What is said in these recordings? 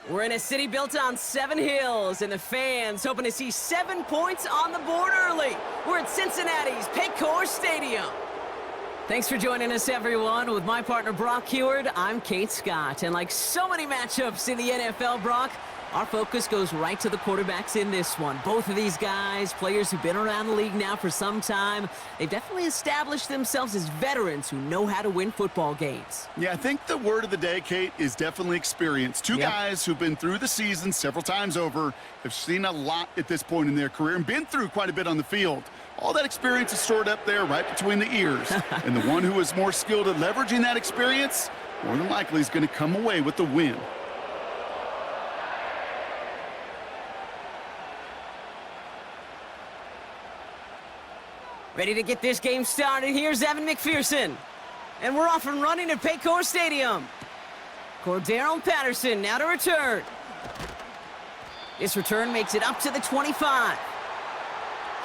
We're in a city built on 7 hills, and the fans hoping to see 7 points on the board early. We're at Cincinnati's Paycor Stadium. Thanks for joining us, everyone. With my partner, Brock Heward, I'm Kate Scott. And like so many matchups in the NFL, Brock, our focus goes right to the quarterbacks in this one. Both of these guys, players who've been around the league now for some time, they've definitely established themselves as veterans who know how to win football games. Yeah, I think the word of the day, Kate, is definitely experience. Two guys who've been through the season several times over, have seen a lot at this point in their career, and been through quite a bit on the field. All that experience is stored up there right between the ears. And the one who is more skilled at leveraging that experience, more than likely is going to come away with the win. Ready to get this game started. Here's Evan McPherson. And we're off and running at Paycor Stadium. Cordero Patterson now to return. This return makes it up to the 25.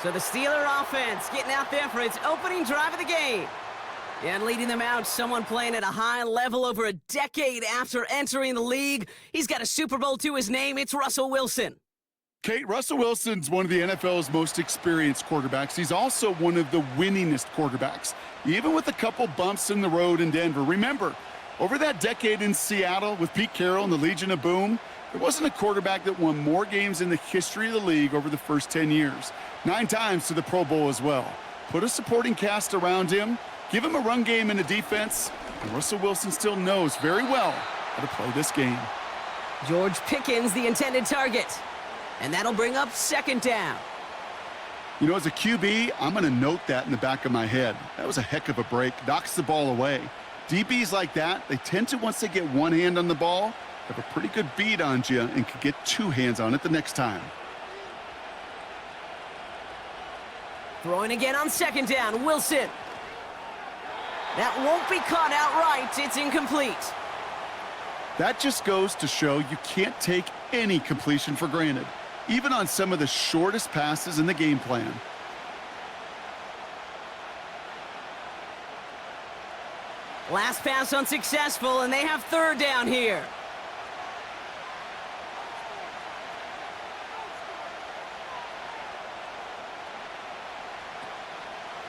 So the Steeler offense getting out there for its opening drive of the game. And leading them out, someone playing at a high level over a decade after entering the league. He's got a Super Bowl to his name. It's Russell Wilson. Kate, Russell Wilson's one of the NFL's most experienced quarterbacks. He's also one of the winningest quarterbacks, even with a couple bumps in the road in Denver. Remember, over that decade in Seattle with Pete Carroll and the Legion of Boom, there wasn't a quarterback that won more games in the history of the league over the first 10 years. 9 times to the Pro Bowl as well. Put a supporting cast around him, give him a run game and a defense, and Russell Wilson still knows very well how to play this game. George Pickens, the intended target. And that'll bring up second down. You know, as a QB, I'm going to note that in the back of my head. That was a heck of a break. Knocks the ball away. DBs like that, they tend to, once they get one hand on the ball, have a pretty good beat on you and can get 2 hands on it the next time. Throwing again on second down, Wilson. That won't be caught outright. It's incomplete. That just goes to show you can't take any completion for granted, even on some of the shortest passes in the game plan. Last pass unsuccessful, and they have third down here.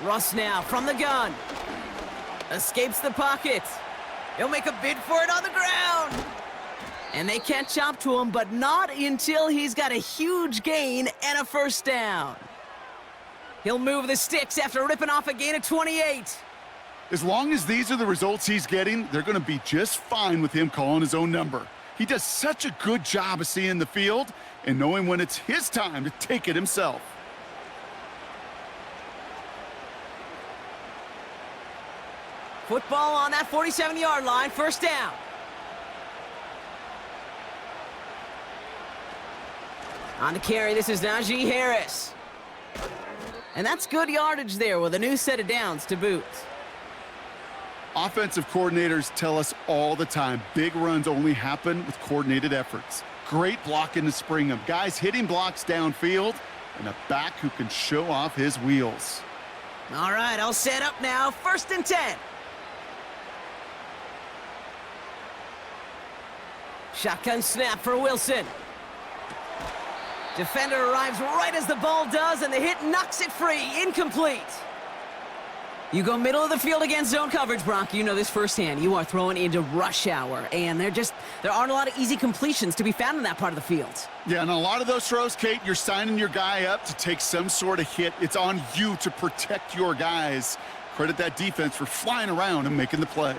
Russ now from the gun. Escapes the pocket. He'll make a bid for it on the ground. And they catch up to him, but not until he's got a huge gain and a first down. He'll move the sticks after ripping off a gain of 28. As long as these are the results he's getting, they're going to be just fine with him calling his own number. He does such a good job of seeing the field and knowing when it's his time to take it himself. Football on that 47-yard line, first down. On the carry, this is Najee Harris. And that's good yardage there with a new set of downs to boot. Offensive coordinators tell us all the time, big runs only happen with coordinated efforts. Great blocking to spring them. Guys hitting blocks downfield, and a back who can show off his wheels. All right, I'll set up now. First and 10. Shotgun snap for Wilson. Defender arrives right as the ball does, and the hit knocks it free. Incomplete. You go middle of the field against zone coverage, Brock. You know this firsthand. You are throwing into rush hour, and there aren't a lot of easy completions to be found in that part of the field. Yeah, and a lot of those throws, Kate, you're signing your guy up to take some sort of hit. It's on you to protect your guys. Credit that defense for flying around and making the play.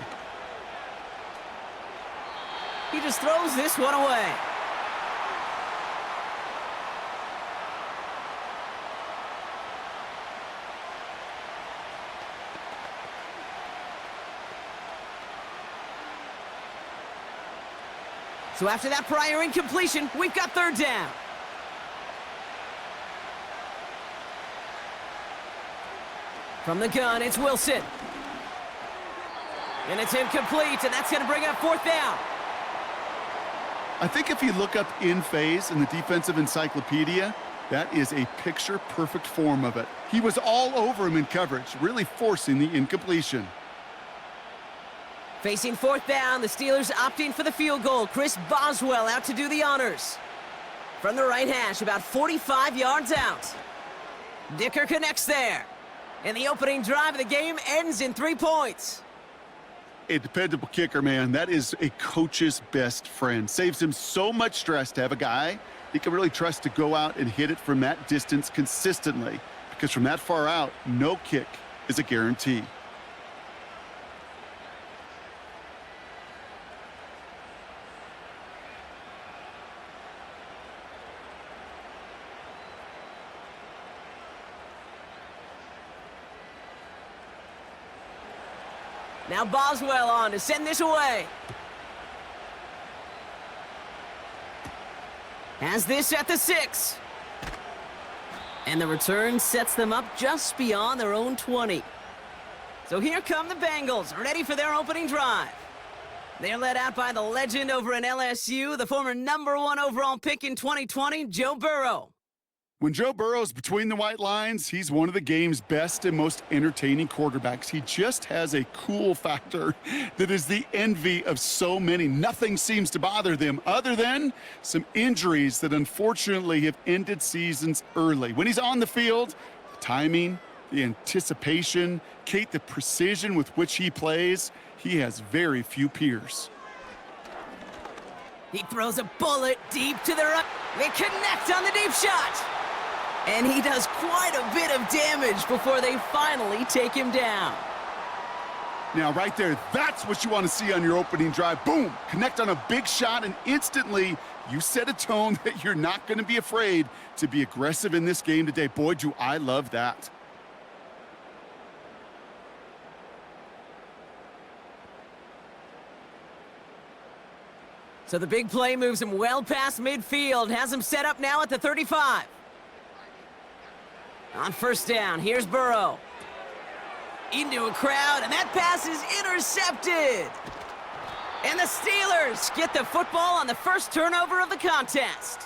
He just throws this one away. So after that prior incompletion, we've got third down. From the gun, it's Wilson. And it's incomplete, and that's going to bring up fourth down. I think if you look up in phase in the defensive encyclopedia, that is a picture-perfect form of it. He was all over him in coverage, really forcing the incompletion. Facing fourth down, the Steelers opting for the field goal. Chris Boswell out to do the honors. From the right hash, about 45 yards out. Dicker connects there. And the opening drive of the game ends in 3 points. A dependable kicker, man. That is a coach's best friend. Saves him so much stress to have a guy he can really trust to go out and hit it from that distance consistently. Because from that far out, no kick is a guarantee. Now Boswell on to send this away. Has this at the 6. And the return sets them up just beyond their own 20. So here come the Bengals, ready for their opening drive. They're led out by the legend over in LSU, the former #1 overall pick in 2020, Joe Burrow. When Joe Burrow's between the white lines, he's one of the game's best and most entertaining quarterbacks. He just has a cool factor that is the envy of so many. Nothing seems to bother them other than some injuries that unfortunately have ended seasons early. When he's on the field, the timing, the anticipation, Kate, the precision with which he plays, he has very few peers. He throws a bullet deep to the right. They connect on the deep shot. And he does quite a bit of damage before they finally take him down. Now, right there, that's what you want to see on your opening drive. Boom! Connect on a big shot, and instantly you set a tone that you're not going to be afraid to be aggressive in this game today. Boy, do I love that. So the big play moves him well past midfield, has him set up now at the 35. On first down, here's Burrow. Into a crowd, and that pass is intercepted. And the Steelers get the football on the first turnover of the contest.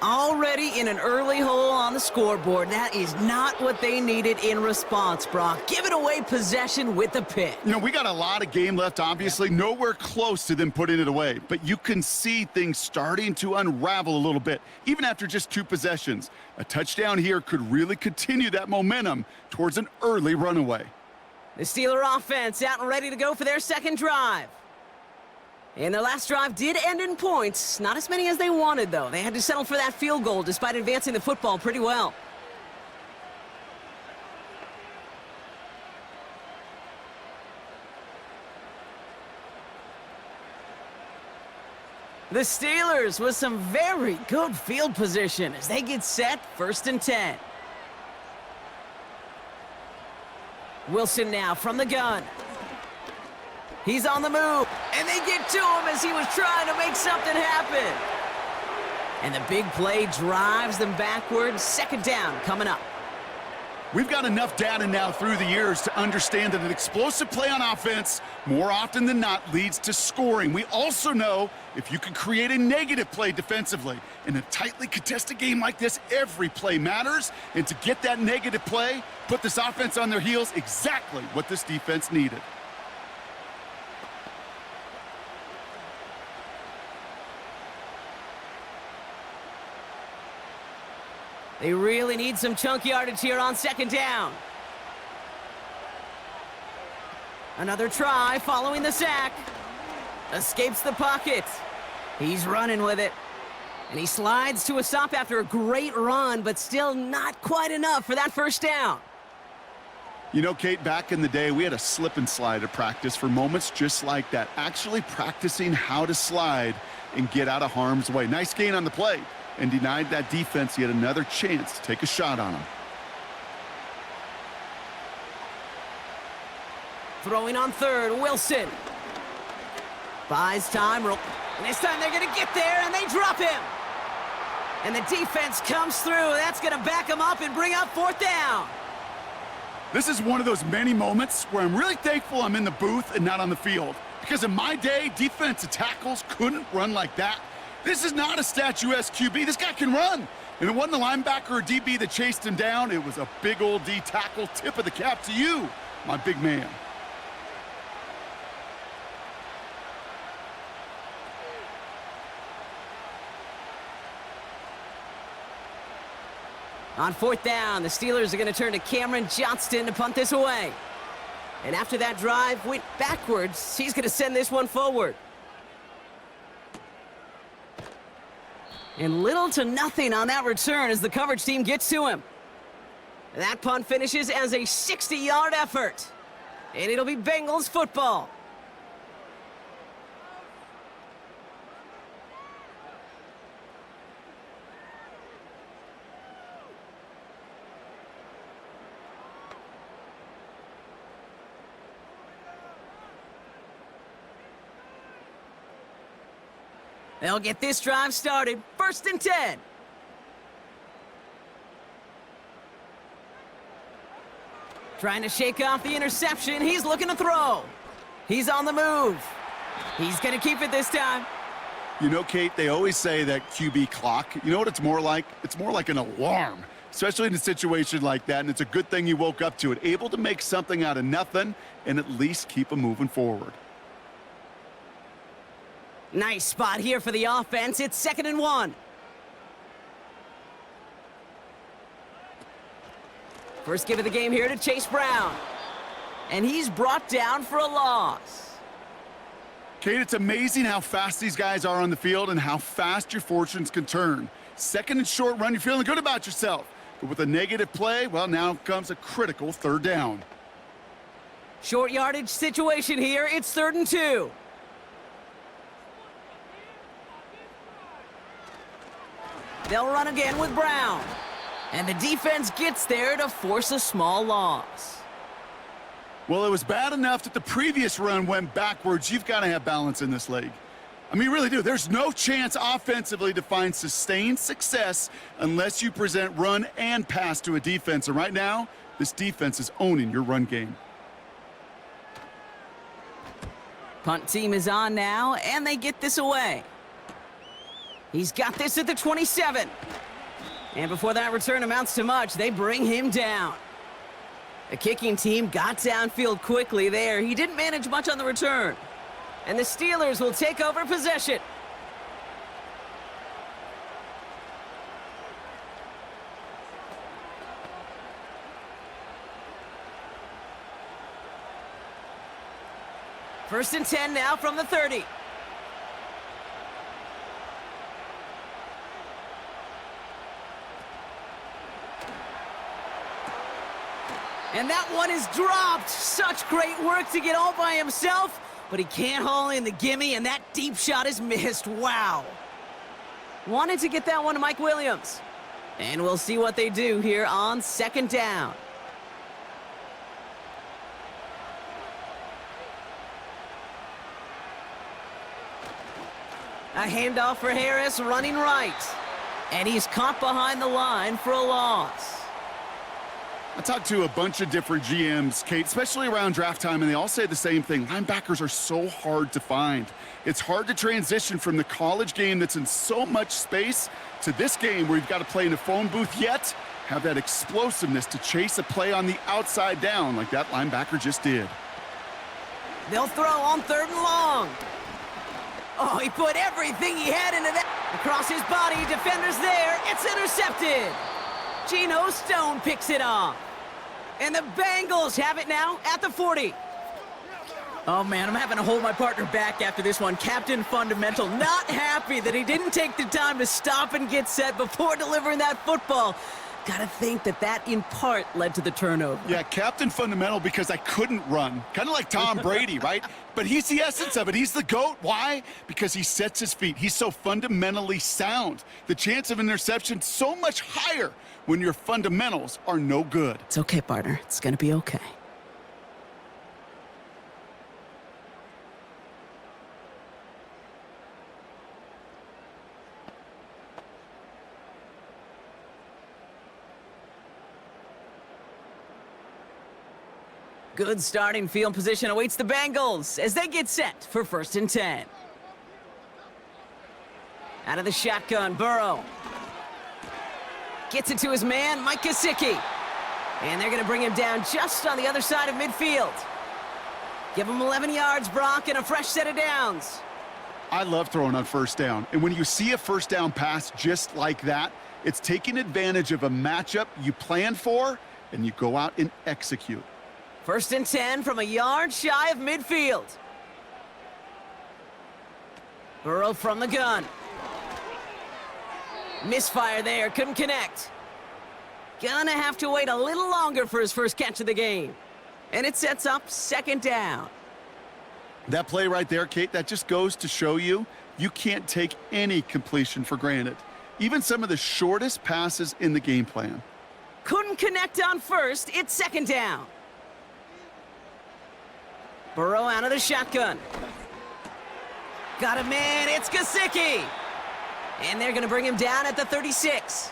Already in an early hole on the scoreboard. That is not what they needed in response, Brock. Giving away possession with the pick. You know, we got a lot of game left, obviously. Nowhere close to them putting it away. But you can see things starting to unravel a little bit, even after just 2 possessions. A touchdown here could really continue that momentum towards an early runaway. The Steeler offense out and ready to go for their second drive. And their last drive did end in points. Not as many as they wanted, though. They had to settle for that field goal despite advancing the football pretty well. The Steelers with some very good field position as they get set 1st and 10. Wilson now from the gun. He's on the move, and they get to him as he was trying to make something happen. And the big play drives them backwards. Second down coming up. We've got enough data now through the years to understand that an explosive play on offense more often than not leads to scoring. We also know if you can create a negative play defensively. In a tightly contested game like this, every play matters. And to get that negative play, put this offense on their heels, exactly what this defense needed. They really need some chunk yardage here on second down. Another try following the sack. Escapes the pocket. He's running with it. And he slides to a stop after a great run, but still not quite enough for that first down. You know, Kate, back in the day, we had a slip and slide at practice for moments just like that. Actually practicing how to slide and get out of harm's way. Nice gain on the play. And denied that defense yet another chance to take a shot on him. Throwing on third, Wilson. Buys time. And this time they're going to get there, and they drop him. And the defense comes through. That's going to back him up and bring up fourth down. This is one of those many moments where I'm really thankful I'm in the booth and not on the field. Because in my day, defensive tackles couldn't run like that. This is not a statuesque QB. This guy can run. And it wasn't a linebacker or DB that chased him down. It was a big old D tackle. Tip of the cap to you, my big man. On fourth down, the Steelers are going to turn to Cameron Johnston to punt this away. And after that drive went backwards, he's going to send this one forward. And little to nothing on that return as the coverage team gets to him. That punt finishes as a 60-yard effort. And it'll be Bengals football. They'll get this drive started. 1st and 10. Trying to shake off the interception. He's looking to throw. He's on the move. He's going to keep it this time. You know, Kate, they always say that QB clock. You know what it's more like? It's more like an alarm, especially in a situation like that. And it's a good thing you woke up to it, able to make something out of nothing and at least keep them moving forward. Nice spot here for the offense. It's 2nd and 1. First give of the game here to Chase Brown. And he's brought down for a loss. Kate, it's amazing how fast these guys are on the field and how fast your fortunes can turn. 2nd and short run, you're feeling good about yourself. But with a negative play, well, now comes a critical 3rd down. Short yardage situation here. It's 3rd and 2. They'll run again with Brown. And the defense gets there to force a small loss. Well, it was bad enough that the previous run went backwards. You've got to have balance in this league. I mean, you really do. There's no chance offensively to find sustained success unless you present run and pass to a defense. And right now, this defense is owning your run game. Punt team is on now, and they get this away. He's got this at the 27. And before that return amounts to much, they bring him down. The kicking team got downfield quickly there. He didn't manage much on the return. And the Steelers will take over possession. First and 10 now from the 30. And that one is dropped. Such great work to get all by himself, but he can't haul in the gimme, and that deep shot is missed. Wow. Wanted to get that one to Mike Williams. And we'll see what they do here on 2nd down. A handoff for Harris running right. And he's caught behind the line for a loss. I talked to a bunch of different GMs, Kate, especially around draft time, and they all say the same thing. Linebackers are so hard to find. It's hard to transition from the college game that's in so much space to this game where you've got to play in a phone booth, yet have that explosiveness to chase a play on the outside down like that linebacker just did. They'll throw on 3rd and long. Oh, he put everything he had into that. Across his body, defenders there. It's intercepted. Geno Stone picks it off. And the Bengals have it now at the 40. Oh, man, I'm having to hold my partner back after this one. Captain Fundamental not happy that he didn't take the time to stop and get set before delivering that football. Gotta think that in part led to the turnover. Yeah, Captain Fundamental because I couldn't run. Kind of like Tom Brady, right? But he's the essence of it. He's the GOAT. Why? Because he sets his feet. He's so fundamentally sound. The chance of interception so much higher when your fundamentals are no good. It's okay, partner. It's gonna be okay. Good starting field position awaits the Bengals as they get set for 1st and 10. Out of the shotgun, Burrow. Gets it to his man, Mike Gesicki. And they're going to bring him down just on the other side of midfield. Give him 11 yards, Brock, and a fresh set of downs. I love throwing on first down. And when you see a first down pass just like that, it's taking advantage of a matchup you plan for, and you go out and execute. 1st and 10 from a yard shy of midfield. Burrow from the gun. Misfire there, couldn't connect. Gonna have to wait a little longer for his first catch of the game. And it sets up 2nd down. That play right there, Kate, that just goes to show you can't take any completion for granted. Even some of the shortest passes in the game plan. Couldn't connect on first, it's 2nd down. Burrow out of the shotgun. Got a man, it's Gesicki. And they're gonna bring him down at the 36.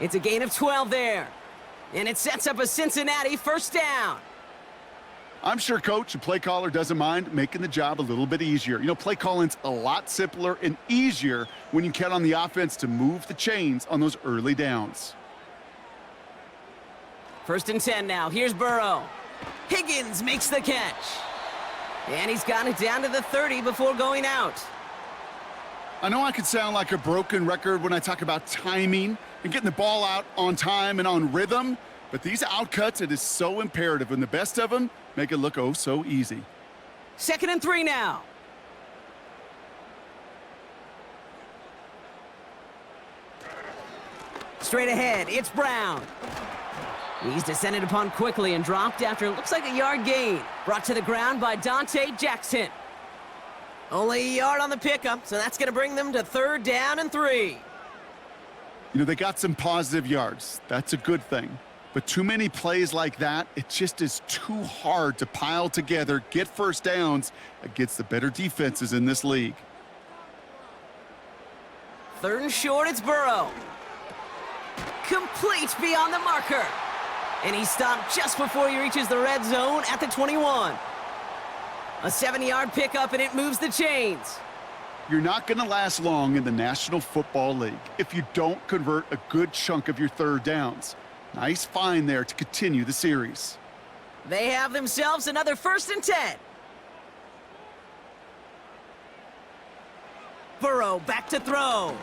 It's a gain of 12 there. And it sets up a Cincinnati 1st down. I'm sure coach and play caller doesn't mind making the job a little bit easier. You know, play calling's a lot simpler and easier when you count on the offense to move the chains on those early downs. 1st and 10 now. Here's Burrow. Higgins makes the catch. And he's got it down to the 30 before going out. I know I could sound like a broken record when I talk about timing and getting the ball out on time and on rhythm, but these outcuts, it is so imperative, and the best of them make it look oh so easy. 2nd and 3 now. Straight ahead, it's Brown. He's descended upon quickly and dropped after it looks like a yard gain. Brought to the ground by Dante Jackson. Only a yard on the pickup, so that's going to bring them to 3rd down and 3. You know, they got some positive yards. That's a good thing. But too many plays like that, it just is too hard to pile together, get first downs against the better defenses in this league. 3rd and short, it's Burrow. Complete beyond the marker. And he stopped just before he reaches the red zone at the 21. A 7-yard pickup, and it moves the chains. You're not going to last long in the National Football League if you don't convert a good chunk of your 3rd downs. Nice find there to continue the series. They have themselves another 1st and 10. Burrow back to throw.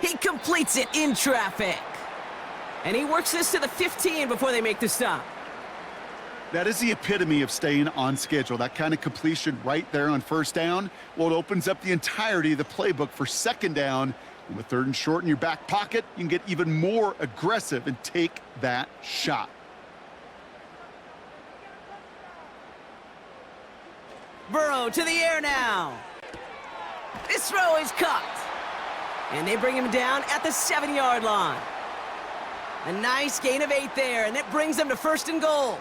He completes it in traffic. And he works this to the 15 before they make the stop. That is the epitome of staying on schedule. That kind of completion right there on 1st down. Well, it opens up the entirety of the playbook for 2nd down. And with 3rd and short in your back pocket, you can get even more aggressive and take that shot. Burrow to the air now. This throw is caught. And they bring him down at the 7-yard line. A nice gain of 8 there, and it brings them to 1st and goal.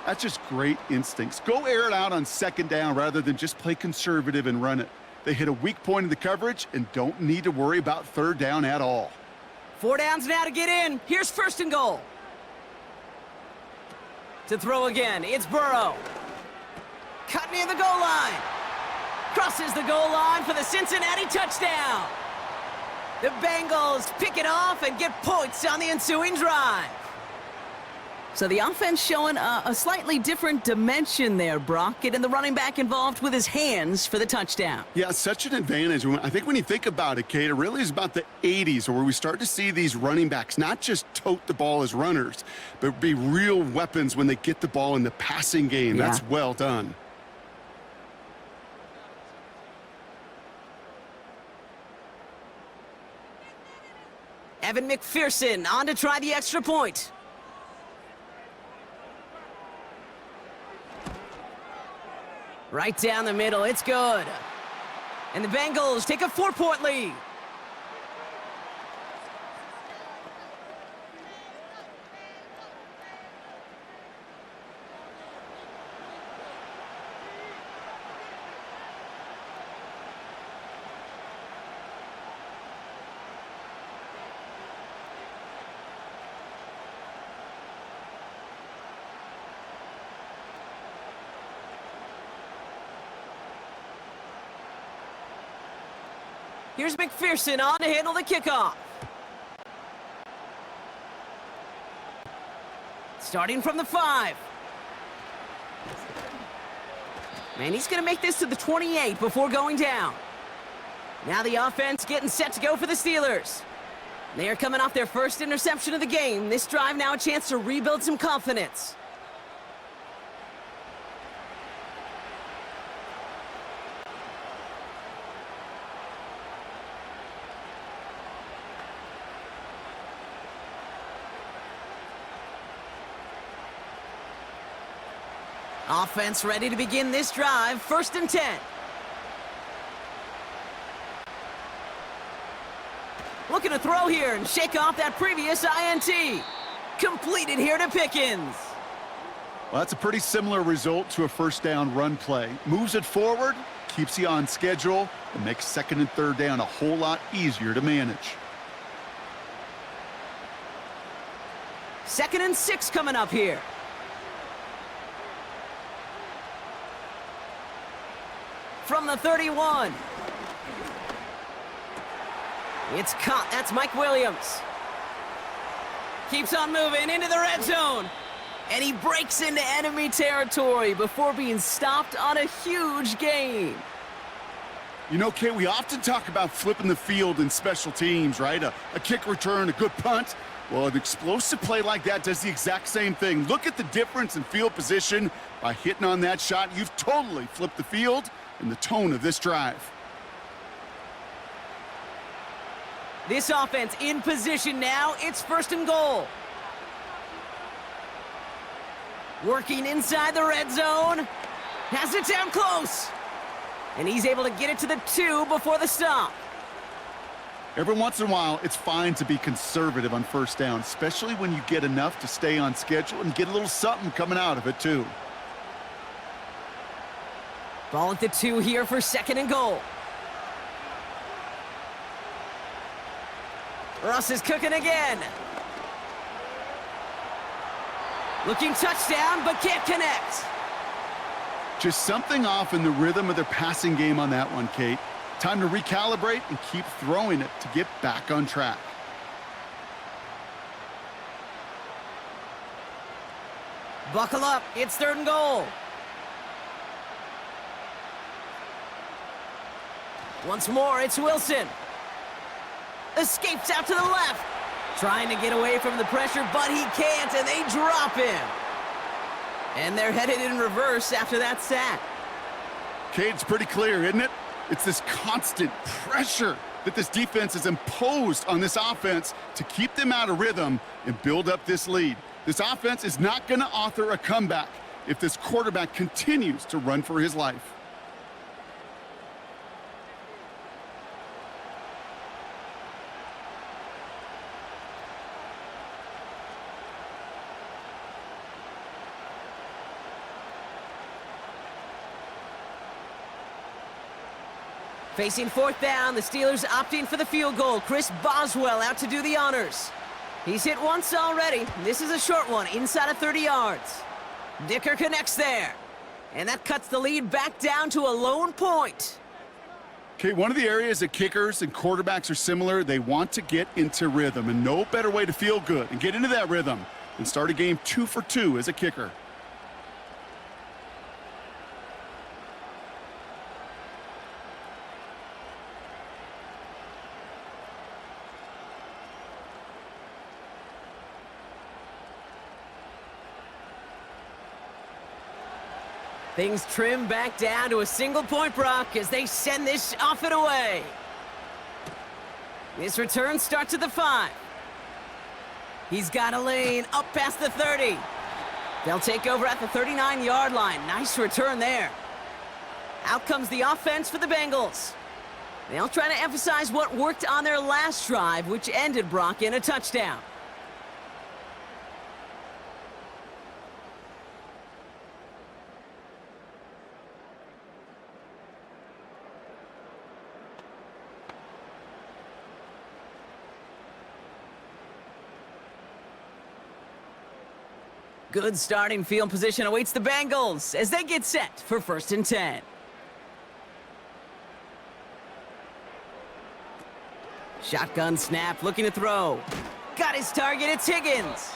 That's just great instincts. Go air it out on 2nd down rather than just play conservative and run it. They hit a weak point in the coverage and don't need to worry about 3rd down at all. 4 downs now to get in. Here's 1st and goal. To throw again, it's Burrow. Cut near the goal line. Crosses the goal line for the Cincinnati touchdown. The Bengals pick it off and get points on the ensuing drive. So the offense showing a slightly different dimension there, Brock, getting the running back involved with his hands for the touchdown. Yeah, such an advantage. I think when you think about it, Kate, it really is about the 80s where we start to see these running backs not just tote the ball as runners, but be real weapons when they get the ball in the passing game. Yeah. That's well done. Evan McPherson on to try the extra point. Right down the middle, it's good. And the Bengals take a 4-point lead. Here's McPherson on to handle the kickoff. Starting from the 5. And he's going to make this to the 28 before going down. Now the offense getting set to go for the Steelers. They are coming off their first interception of the game. This drive now a chance to rebuild some confidence. Offense ready to begin this drive. 1st and 10. Looking to throw here and shake off that previous INT. Completed here to Pickens. Well, that's a pretty similar result to a first down run play. Moves it forward, keeps you on schedule, and makes 2nd and 3rd down a whole lot easier to manage. 2nd and 6 coming up here. From the 31. It's caught. That's Mike Williams. Keeps on moving into the red zone. And he breaks into enemy territory before being stopped on a huge gain. You know, Kate, we often talk about flipping the field in special teams, right? A kick return, a good punt. Well, an explosive play like that does the exact same thing. Look at the difference in field position. By hitting on that shot, you've totally flipped the field and the tone of this drive. This offense in position now. It's 1st and goal. Working inside the red zone. Has it down close. And he's able to get it to the 2 before the stop. Every once in a while, it's fine to be conservative on 1st down, especially when you get enough to stay on schedule and get a little something coming out of it, too. Ball at the 2 here for 2nd and goal. Russ is cooking again. Looking touchdown, but can't connect. Just something off in the rhythm of their passing game on that one, Kate. Time to recalibrate and keep throwing it to get back on track. Buckle up. It's 3rd and goal. Once more, it's Wilson. Escapes out to the left. Trying to get away from the pressure, but he can't, and they drop him. And they're headed in reverse after that sack. Kate, it's pretty clear, isn't it? It's this constant pressure that this defense has imposed on this offense to keep them out of rhythm and build up this lead. This offense is not going to author a comeback if this quarterback continues to run for his life. Facing 4th down, the Steelers opting for the field goal. Chris Boswell out to do the honors. He's hit once already. This is a short one, inside of 30 yards. Dicker connects there. And that cuts the lead back down to a lone point. Okay, one of the areas that kickers and quarterbacks are similar, they want to get into rhythm. And no better way to feel good and get into that rhythm than start a game 2 for 2 as a kicker. Things trim back down to a single point, Brock, as they send this off and away. This return starts at the 5. He's got a lane up past the 30. They'll take over at the 39-yard line. Nice return there. Out comes the offense for the Bengals. They'll try to emphasize what worked on their last drive, which ended, Brock, in a touchdown. Good starting field position awaits the Bengals as they get set for 1st and 10. Shotgun snap, looking to throw. Got his target, it's Higgins.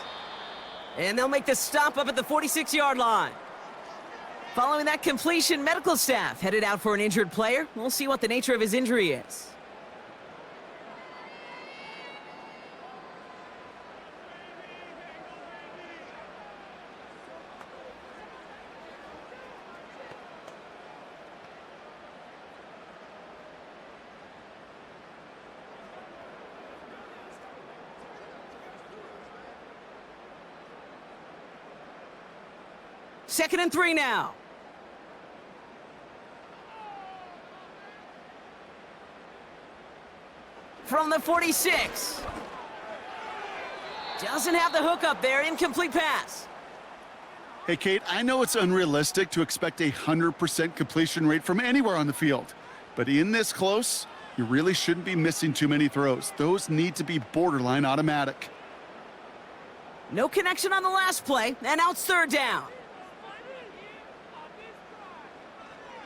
And they'll make the stop up at the 46-yard line. Following that completion, medical staff headed out for an injured player. We'll see what the nature of his injury is. Second and 3 now. From the 46. Doesn't have the hook up there. Incomplete pass. Hey, Kate, I know it's unrealistic to expect a 100% completion rate from anywhere on the field. But in this close, you really shouldn't be missing too many throws. Those need to be borderline automatic. No connection on the last play, and now it's third down.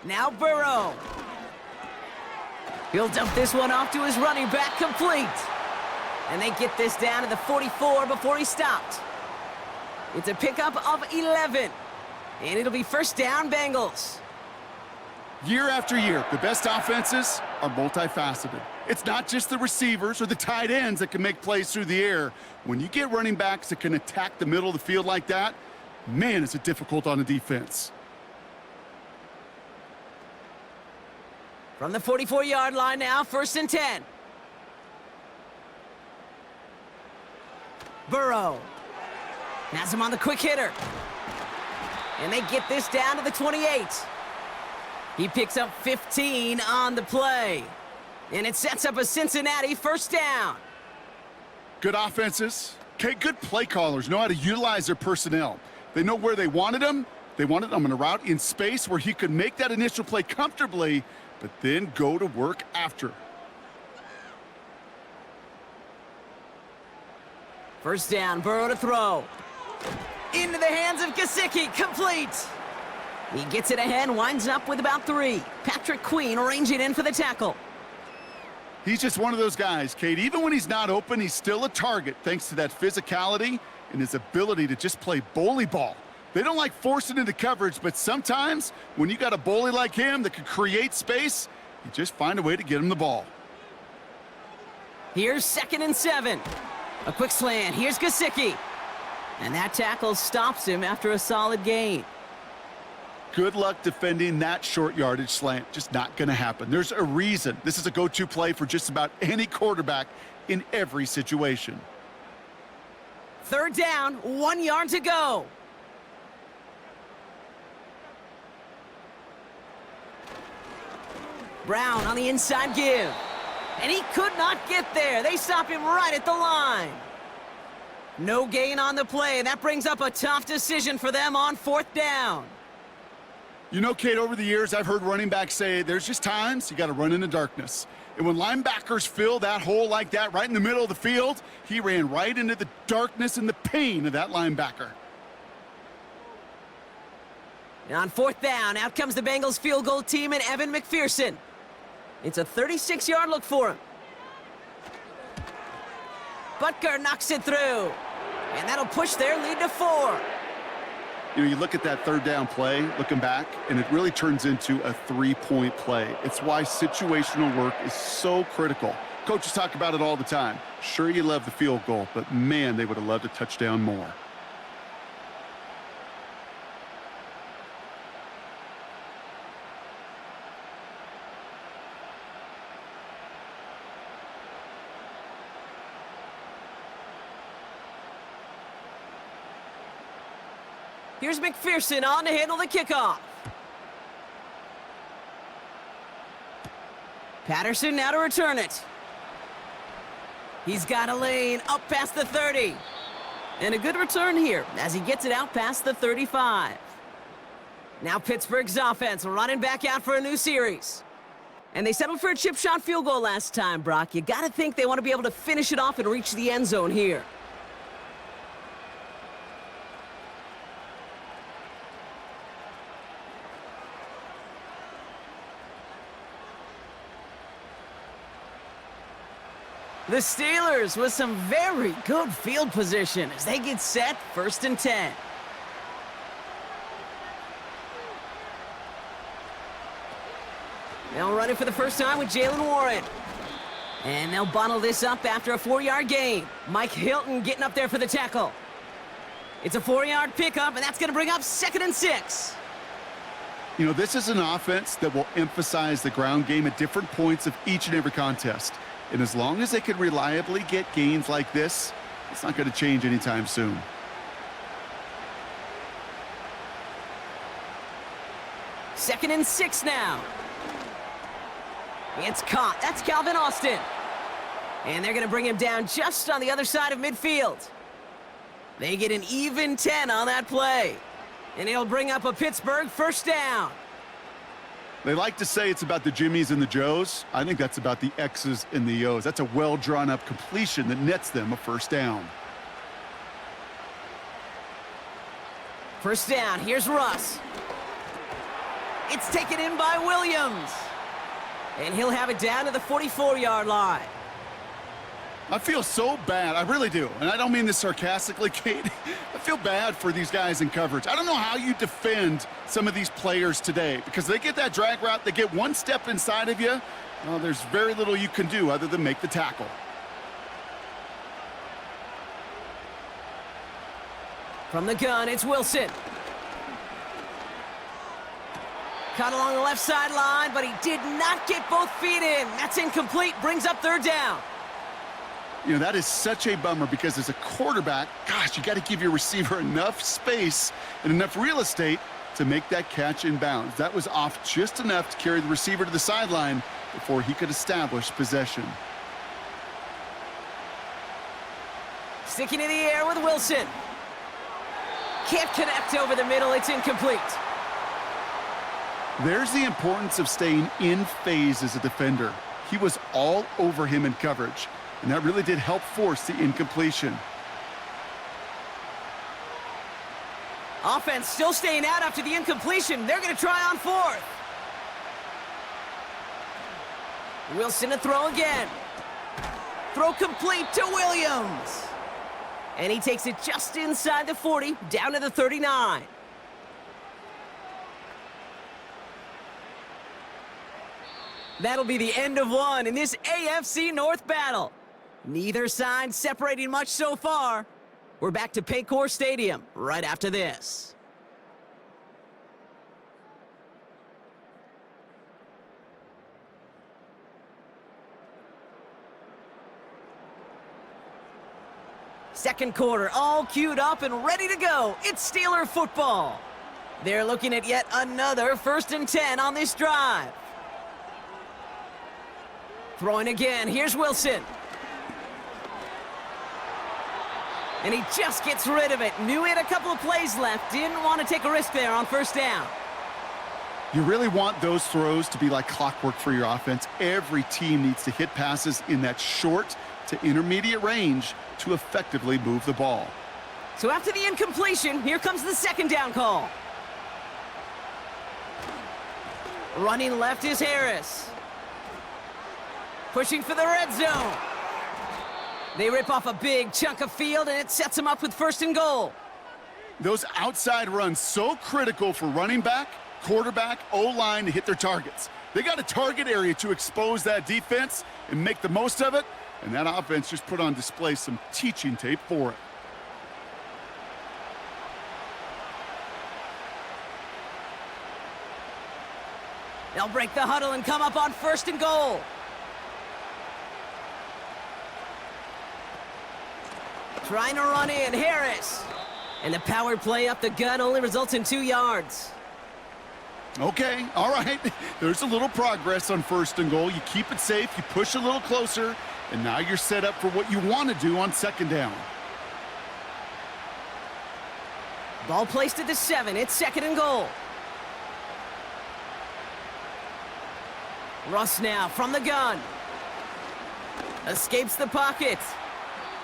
Now Burrow. He'll dump this one off to his running back, complete. And they get this down to the 44 before he stopped. It's a pickup of 11. And it'll be first down, Bengals. Year after year, the best offenses are multifaceted. It's not just the receivers or the tight ends that can make plays through the air. When you get running backs that can attack the middle of the field like that, man, is it difficult on the defense. From the 44-yard line now, first and 10. Burrow. Has him on the quick hitter. And they get this down to the 28. He picks up 15 on the play. And it sets up a Cincinnati first down. Good offenses. Okay, good play callers know how to utilize their personnel. They know where they wanted them. They wanted them on a route in space where he could make that initial play comfortably, but then go to work after. First down, Burrow to throw. Into the hands of Gesicki, complete. He gets it ahead, winds up with about 3. Patrick Queen arranging in for the tackle. He's just one of those guys, Kate. Even when he's not open, he's still a target thanks to that physicality and his ability to just play bully ball. They don't like forcing into coverage, but sometimes when you got a bully like him that can create space, you just find a way to get him the ball. Here's second and 7. A quick slant. Here's Gesicki. And that tackle stops him after a solid gain. Good luck defending that short yardage slant. Just not going to happen. There's a reason this is a go-to play for just about any quarterback in every situation. Third down, 1 yard to go. Brown on the inside give. And he could not get there. They stop him right at the line. No gain on the play. That brings up a tough decision for them on fourth down. You know, Kate, over the years, I've heard running backs say there's just times you got to run in the darkness. And when linebackers fill that hole like that right in the middle of the field, he ran right into the darkness and the pain of that linebacker. And on fourth down, out comes the Bengals field goal team and Evan McPherson. It's a 36-yard look for him. Butker knocks it through. And that'll push their lead to 4. You know, you look at that third down play, looking back, and it really turns into a 3-point play. It's why situational work is so critical. Coaches talk about it all the time. Sure, you love the field goal, but man, they would have loved a touchdown more. Here's McPherson on to handle the kickoff. Patterson now to return it. He's got a lane up past the 30. And a good return here as he gets it out past the 35. Now Pittsburgh's offense running back out for a new series. And they settled for a chip shot field goal last time, Brock. You got to think they want to be able to finish it off and reach the end zone here. The Steelers with some very good field position as they get set first and 10. for the first time with Jalen Warren. And they'll bundle this up after a 4-yard gain. Mike Hilton getting up there for the tackle. It's a 4-yard pickup, and that's going to bring up 2nd and 6. You know, this is an offense that will emphasize the ground game at different points of each and every contest. And as long as they can reliably get gains like this, it's not going to change anytime soon. Second and 6 now. It's caught. That's Calvin Austin. And they're going to bring him down just on the other side of midfield. They get an even 10 on that play. And it'll bring up a Pittsburgh first down. They like to say it's about the Jimmies and the Joes. I think that's about the X's and the O's. That's a well-drawn-up completion that nets them a first down. First down. Here's Russ. It's taken in by Williams. And he'll have it down to the 44-yard line. I feel so bad. I really do. And I don't mean this sarcastically, Kate. I feel bad for these guys in coverage. I don't know how you defend some of these players today because they get that drag route, they get one step inside of you. Well, there's very little you can do other than make the tackle. From the gun, it's Wilson. Caught along the left sideline, but he did not get both feet in. That's incomplete, brings up 3rd down. You know, that is such a bummer because as a quarterback, gosh, you got to give your receiver enough space and enough real estate to make that catch in bounds. That was off just enough to carry the receiver to the sideline before he could establish possession. Sticking in the air with Wilson. Can't connect over the middle, it's incomplete. There's the importance of staying in phase as a defender. He was all over him in coverage, and that really did help force the incompletion. Offense still staying out after the incompletion. They're going to try on 4th. Wilson to throw again. Throw complete to Williams. And he takes it just inside the 40, down to the 39. That'll be the end of one in this AFC North battle. Neither side separating much so far. We're back to Paycor Stadium right after this. Second quarter, all queued up and ready to go. It's Steeler football. They're looking at yet another 1st and 10 on this drive. Throwing again, here's Wilson. And he just gets rid of it. Knew he had a couple of plays left. Didn't want to take a risk there on 1st down. You really want those throws to be like clockwork for your offense. Every team needs to hit passes in that short to intermediate range to effectively move the ball. So after the incompletion, here comes the 2nd down call. Running left is Harris. Pushing for the red zone. They rip off a big chunk of field, and it sets them up with 1st and goal. Those outside runs so critical for running back, quarterback, O-line to hit their targets. They got a target area to expose that defense and make the most of it, and that offense just put on display some teaching tape for it. They'll break the huddle and come up on 1st and goal. Trying to run in, Harris. And the power play up the gut only results in 2 yards. Okay, all right. There's a little progress on 1st and goal. You keep it safe, you push a little closer, and now you're set up for what you want to do on 2nd down. Ball placed at the 7. It's 2nd and goal. Russ now from the gun. Escapes the pocket.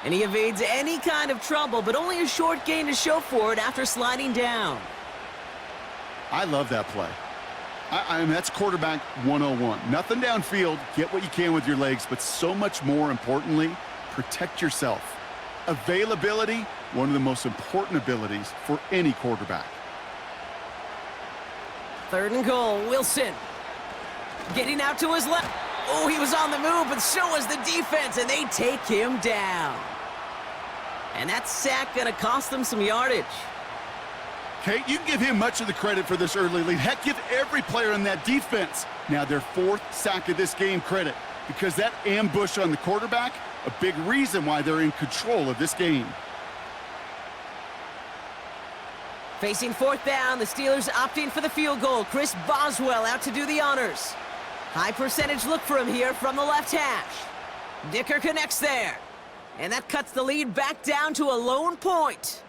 And he evades any kind of trouble, but only a short gain to show for it after sliding down. I love that play. I mean, that's quarterback 101. Nothing downfield, get what you can with your legs, but so much more importantly, protect yourself. Availability, one of the most important abilities for any quarterback. 3rd and goal, Wilson. Getting out to his left. Oh, he was on the move, but so was the defense, and they take him down. And that sack going to cost them some yardage. Kate, you can give him much of the credit for this early lead. Heck, give every player in that defense now their 4th sack of this game credit, because that ambush on the quarterback, a big reason why they're in control of this game. Facing 4th down, the Steelers opting for the field goal. Chris Boswell out to do the honors. High percentage look for him here from the left hash. Dicker connects there. And that cuts the lead back down to a lone point.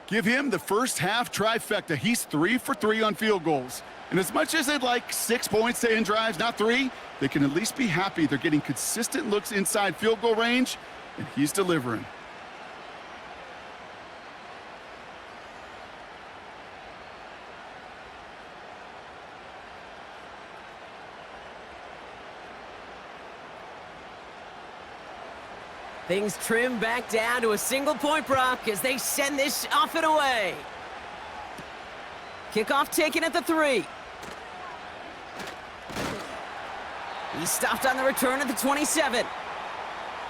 Give him the first half trifecta. He's 3 for 3 on field goals. And as much as they'd like 6 points to end drives, not 3, they can at least be happy they're getting consistent looks inside field goal range, and he's delivering. Things trim back down to a single point, Brock, as they send this off and away. Kickoff taken at the 3. He stopped on the return at the 27.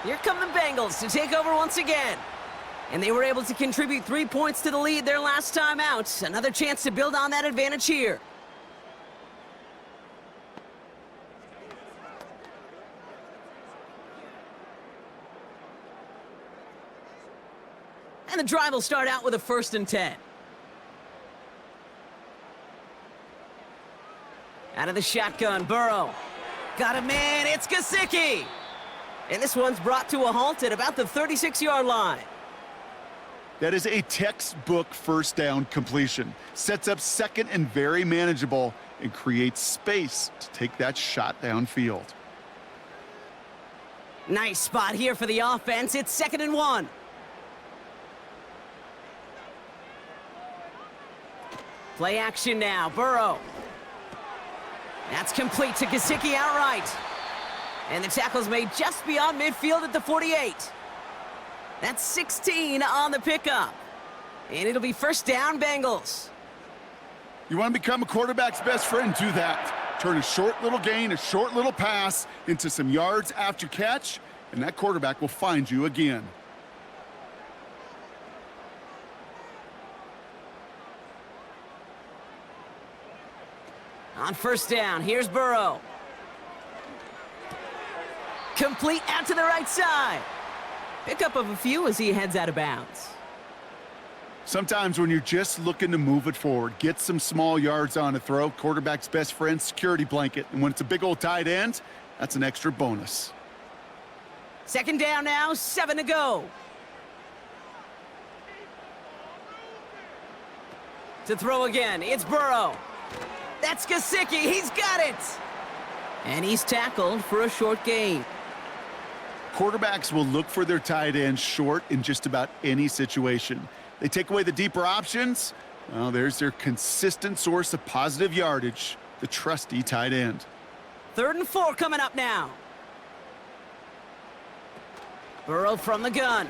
Here come the Bengals to take over once again. And they were able to contribute 3 points to the lead their last time out. Another chance to build on that advantage here. And the drive will start out with a 1st and 10. Out of the shotgun, Burrow. Got a man, it's Gesicki. And this one's brought to a halt at about the 36-yard line. That is a textbook first down completion. Sets up 2nd and very manageable and creates space to take that shot downfield. Nice spot here for the offense. It's 2nd and 1. Play action now, Burrow. That's complete to Gesicki outright. And the tackle's made just beyond midfield at the 48. That's 16 on the pickup. And it'll be 1st down, Bengals. You want to become a quarterback's best friend? Do that. Turn a short little gain, a short little pass into some yards after catch, and that quarterback will find you again. On 1st down, here's Burrow. Complete out to the right side. Pickup of a few as he heads out of bounds. Sometimes when you're just looking to move it forward, get some small yards on a throw, quarterback's best friend, security blanket. And when it's a big old tight end, that's an extra bonus. 2nd down now, 7 to go. To throw again, it's Burrow. That's Gesicki, he's got it! And he's tackled for a short gain. Quarterbacks will look for their tight end short in just about any situation. They take away the deeper options. Well, there's their consistent source of positive yardage, the trusty tight end. 3rd and 4 coming up now. Burrow from the gun.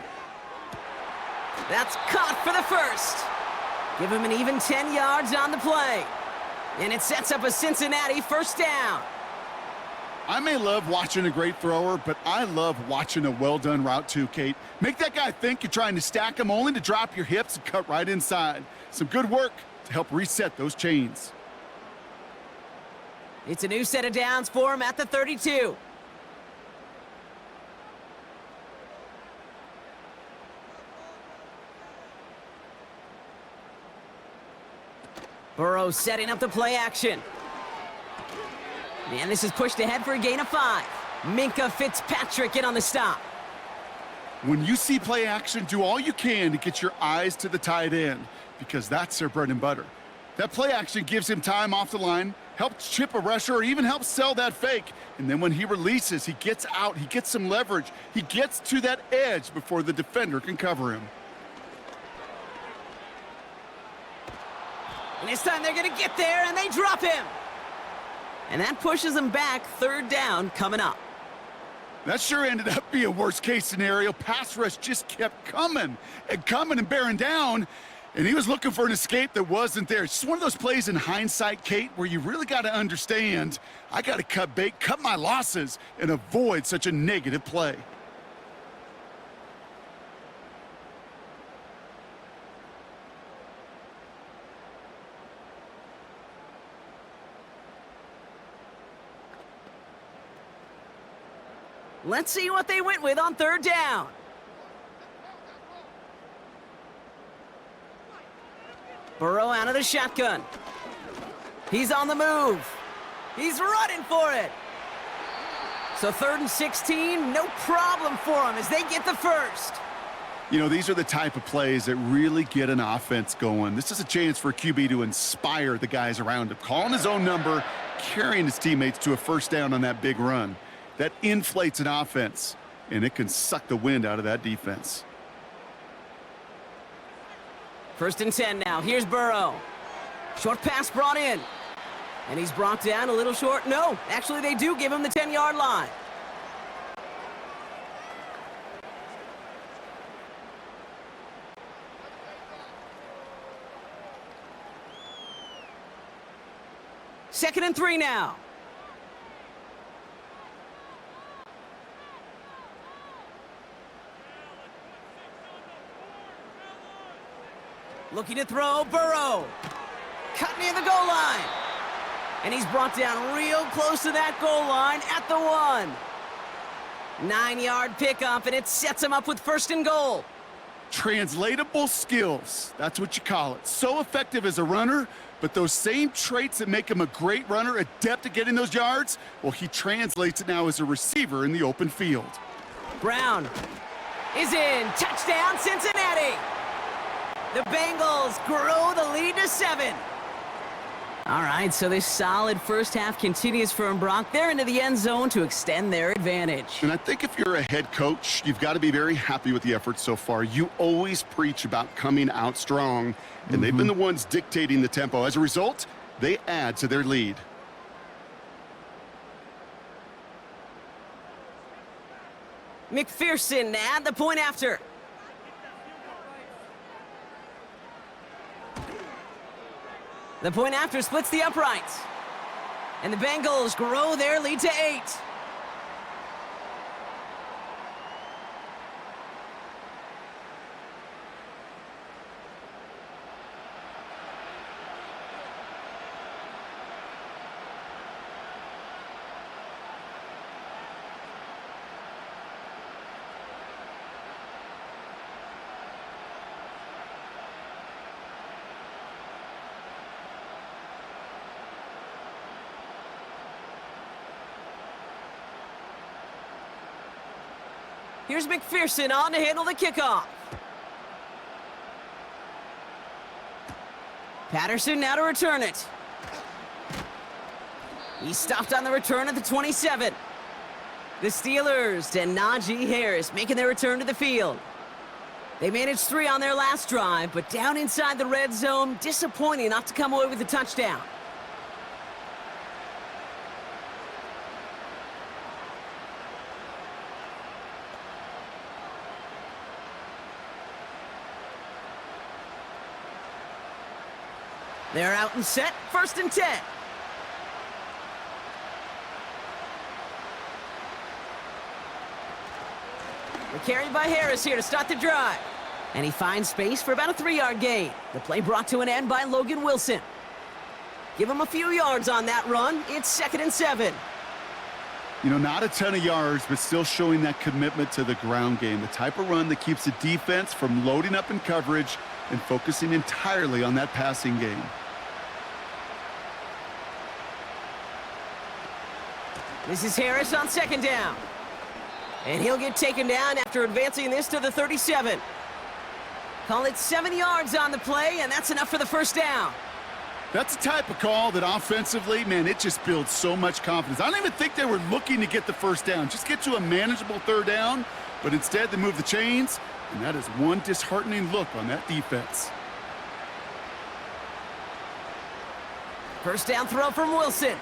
That's caught for the 1st. Give him an even 10 yards on the play. And it sets up a Cincinnati 1st down. I may love watching a great thrower, but I love watching a well-done route too, Kate. Make that guy think you're trying to stack him only to drop your hips and cut right inside. Some good work to help reset those chains. It's a new set of downs for him at the 32. Burrow setting up the play action. And this is pushed ahead for a gain of 5. Minkah Fitzpatrick in on the stop. When you see play action, do all you can to get your eyes to the tight end, because that's their bread and butter. That play action gives him time off the line, helps chip a rusher, or even helps sell that fake. And then when he releases, he gets out, he gets some leverage. He gets to that edge before the defender can cover him. And this time they're going to get there, and they drop him. And that pushes them back. 3rd down coming up. That sure ended up being a worst-case scenario. Pass rush just kept coming and coming and bearing down. And he was looking for an escape that wasn't there. It's just one of those plays in hindsight, Kate, where you really got to understand, I got to cut bait, cut my losses, and avoid such a negative play. Let's see what they went with on third down. Burrow out of the shotgun. He's on the move. He's running for it. So 3rd and 16, no problem for him as they get the first. You know, these are the type of plays that really get an offense going. This is a chance for a QB to inspire the guys around him, calling his own number, carrying his teammates to a first down on that big run. That inflates an offense, and it can suck the wind out of that defense. 1st and 10 now. Here's Burrow. Short pass brought in. And he's brought down a little short. No, actually they do give him the 10-yard line. Second and 3 now. Looking to throw, Burrow. Cut near the goal line. And he's brought down real close to that goal line at the 1. 9-yard pickup, and it sets him up with 1st and goal. Translatable skills, that's what you call it. So effective as a runner, but those same traits that make him a great runner, adept at getting those yards, well, he translates it now as a receiver in the open field. Brown is in. Touchdown, Cincinnati. The Bengals grow the lead to 7. All right, so this solid first half continues for Brock. They're into the end zone to extend their advantage. And I think if you're a head coach, you've got to be very happy with the effort so far. You always preach about coming out strong, and they've been the ones dictating the tempo. As a result, they add to their lead. McPherson at the point after. The point after splits the uprights. And the Bengals grow their lead to 8. Here's McPherson on to handle the kickoff. Patterson now to return it. He stopped on the return at the 27. The Steelers and Najee Harris making their return to the field. They managed 3 on their last drive, but down inside the red zone, disappointing not to come away with a touchdown. They're out and set, 1st and 10. They're carried by Harris here to start the drive. And he finds space for about a 3-yard gain. The play brought to an end by Logan Wilson. Give him a few yards on that run. It's 2nd and 7. You know, not a ton of yards, but still showing that commitment to the ground game. The type of run that keeps the defense from loading up in coverage and focusing entirely on that passing game. This is Harris on 2nd down. And he'll get taken down after advancing this to the 37. Call it 7 yards on the play, and that's enough for the 1st down. That's the type of call that offensively, man, it just builds so much confidence. I don't even think they were looking to get the 1st down. Just get to a manageable 3rd down, but instead they move the chains, and that is one disheartening look on that defense. 1st down throw from Wilson.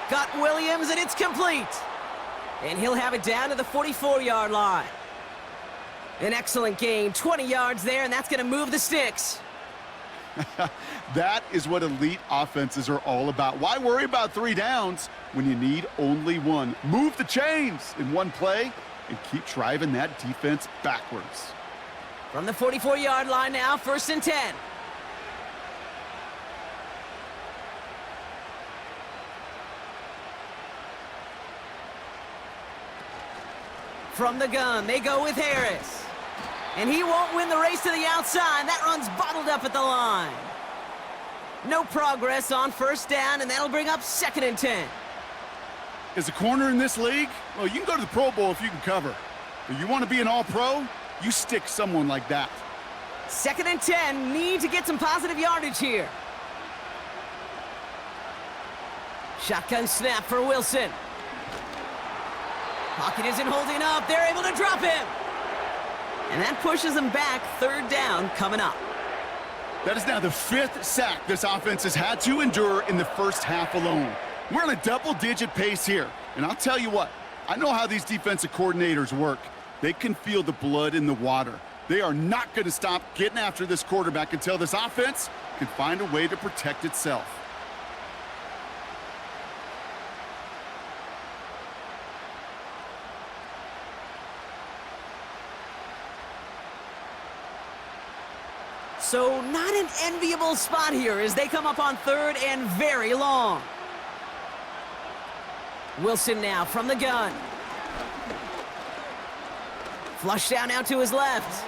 Got Williams, and it's complete. And he'll have it down to the 44-yard line. An excellent gain, 20 yards there, and that's going to move the sticks. That is what elite offenses are all about. Why worry about 3 downs when you need only 1? Move the chains in one play and keep driving that defense backwards. From the 44-yard line now, 1st and 10. From the gun, they go with Harris. And he won't win the race to the outside. That run's bottled up at the line. No progress on 1st down, and that'll bring up 2nd and 10. As a corner in this league, well, you can go to the Pro Bowl if you can cover. But you want to be an all-pro, you stick someone like that. 2nd and 10, need to get some positive yardage here. Shotgun snap for Wilson. Pocket isn't holding up. They're able to drop him. And that pushes them back. 3rd down coming up. That is now the 5th sack this offense has had to endure in the first half alone. We're on a double-digit pace here. And I'll tell you what, I know how these defensive coordinators work. They can feel the blood in the water. They are not going to stop getting after this quarterback until this offense can find a way to protect itself. So not an enviable spot here as they come up on 3rd and very long. Wilson now from the gun. Flush down out to his left.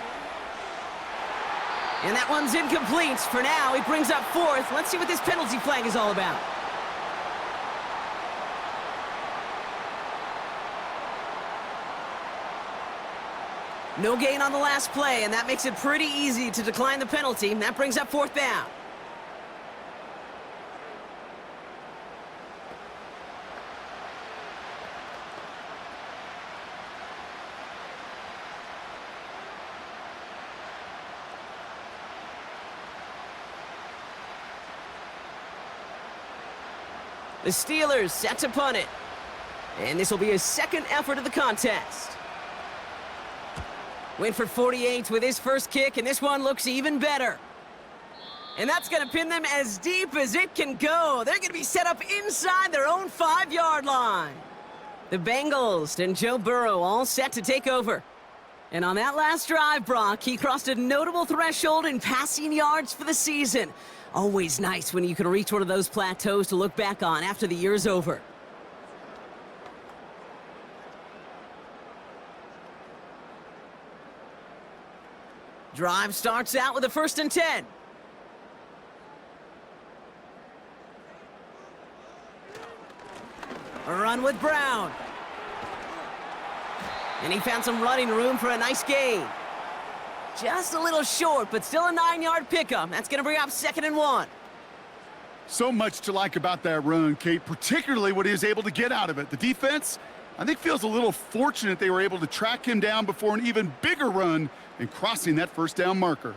And that one's incomplete. For now, he brings up 4th. Let's see what this penalty flag is all about. No gain on the last play, and that makes it pretty easy to decline the penalty. That brings up 4th down. The Steelers set to punt it. And this will be his 2nd effort of the contest. Winford 48 with his first kick, and this one looks even better. And that's going to pin them as deep as it can go. They're going to be set up inside their own 5-yard line. The Bengals and Joe Burrow all set to take over. And on that last drive, Brock, he crossed a notable threshold in passing yards for the season. Always nice when you can reach one of those plateaus to look back on after the year's over. Drive starts out with a 1st and 10. A run with Brown. And he found some running room for a nice gain. Just a little short, but still a 9-yard pickup. That's going to bring up 2nd and 1. So much to like about that run, Kate, particularly what he was able to get out of it. The defense, I think, feels a little fortunate they were able to track him down before an even bigger run and crossing that 1st down marker.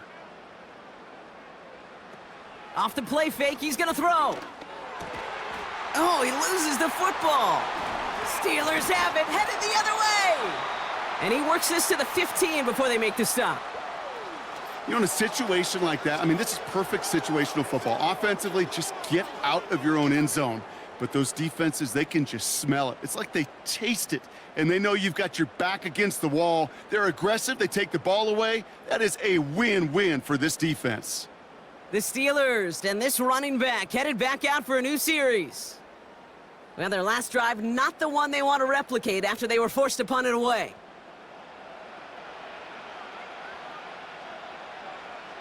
Off the play fake, he's going to throw. Oh, he loses the football. Steelers have it, headed the other way. And he works this to the 15 before they make the stop. You know, in a situation like that, I mean, this is perfect situational football. Offensively, just get out of your own end zone. But those defenses, they can just smell it. It's like they taste it, and they know you've got your back against the wall. They're aggressive. They take the ball away. That is a win-win for this defense. The Steelers and this running back headed back out for a new series. Well, their last drive, not the one they want to replicate after they were forced to punt it away.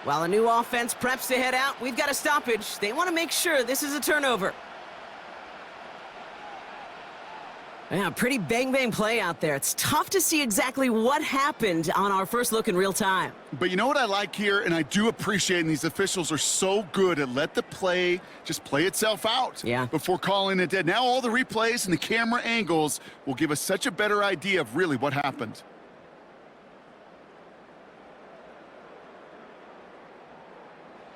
While a new offense preps to head out, we've got a stoppage. They want to make sure this is a turnover. Yeah, pretty bang-bang play out there. It's tough to see exactly what happened on our first look in real time. But you know what I like here, and I do appreciate, and these officials are so good at let the play just play itself out before calling it dead. Now all the replays and the camera angles will give us such a better idea of really what happened.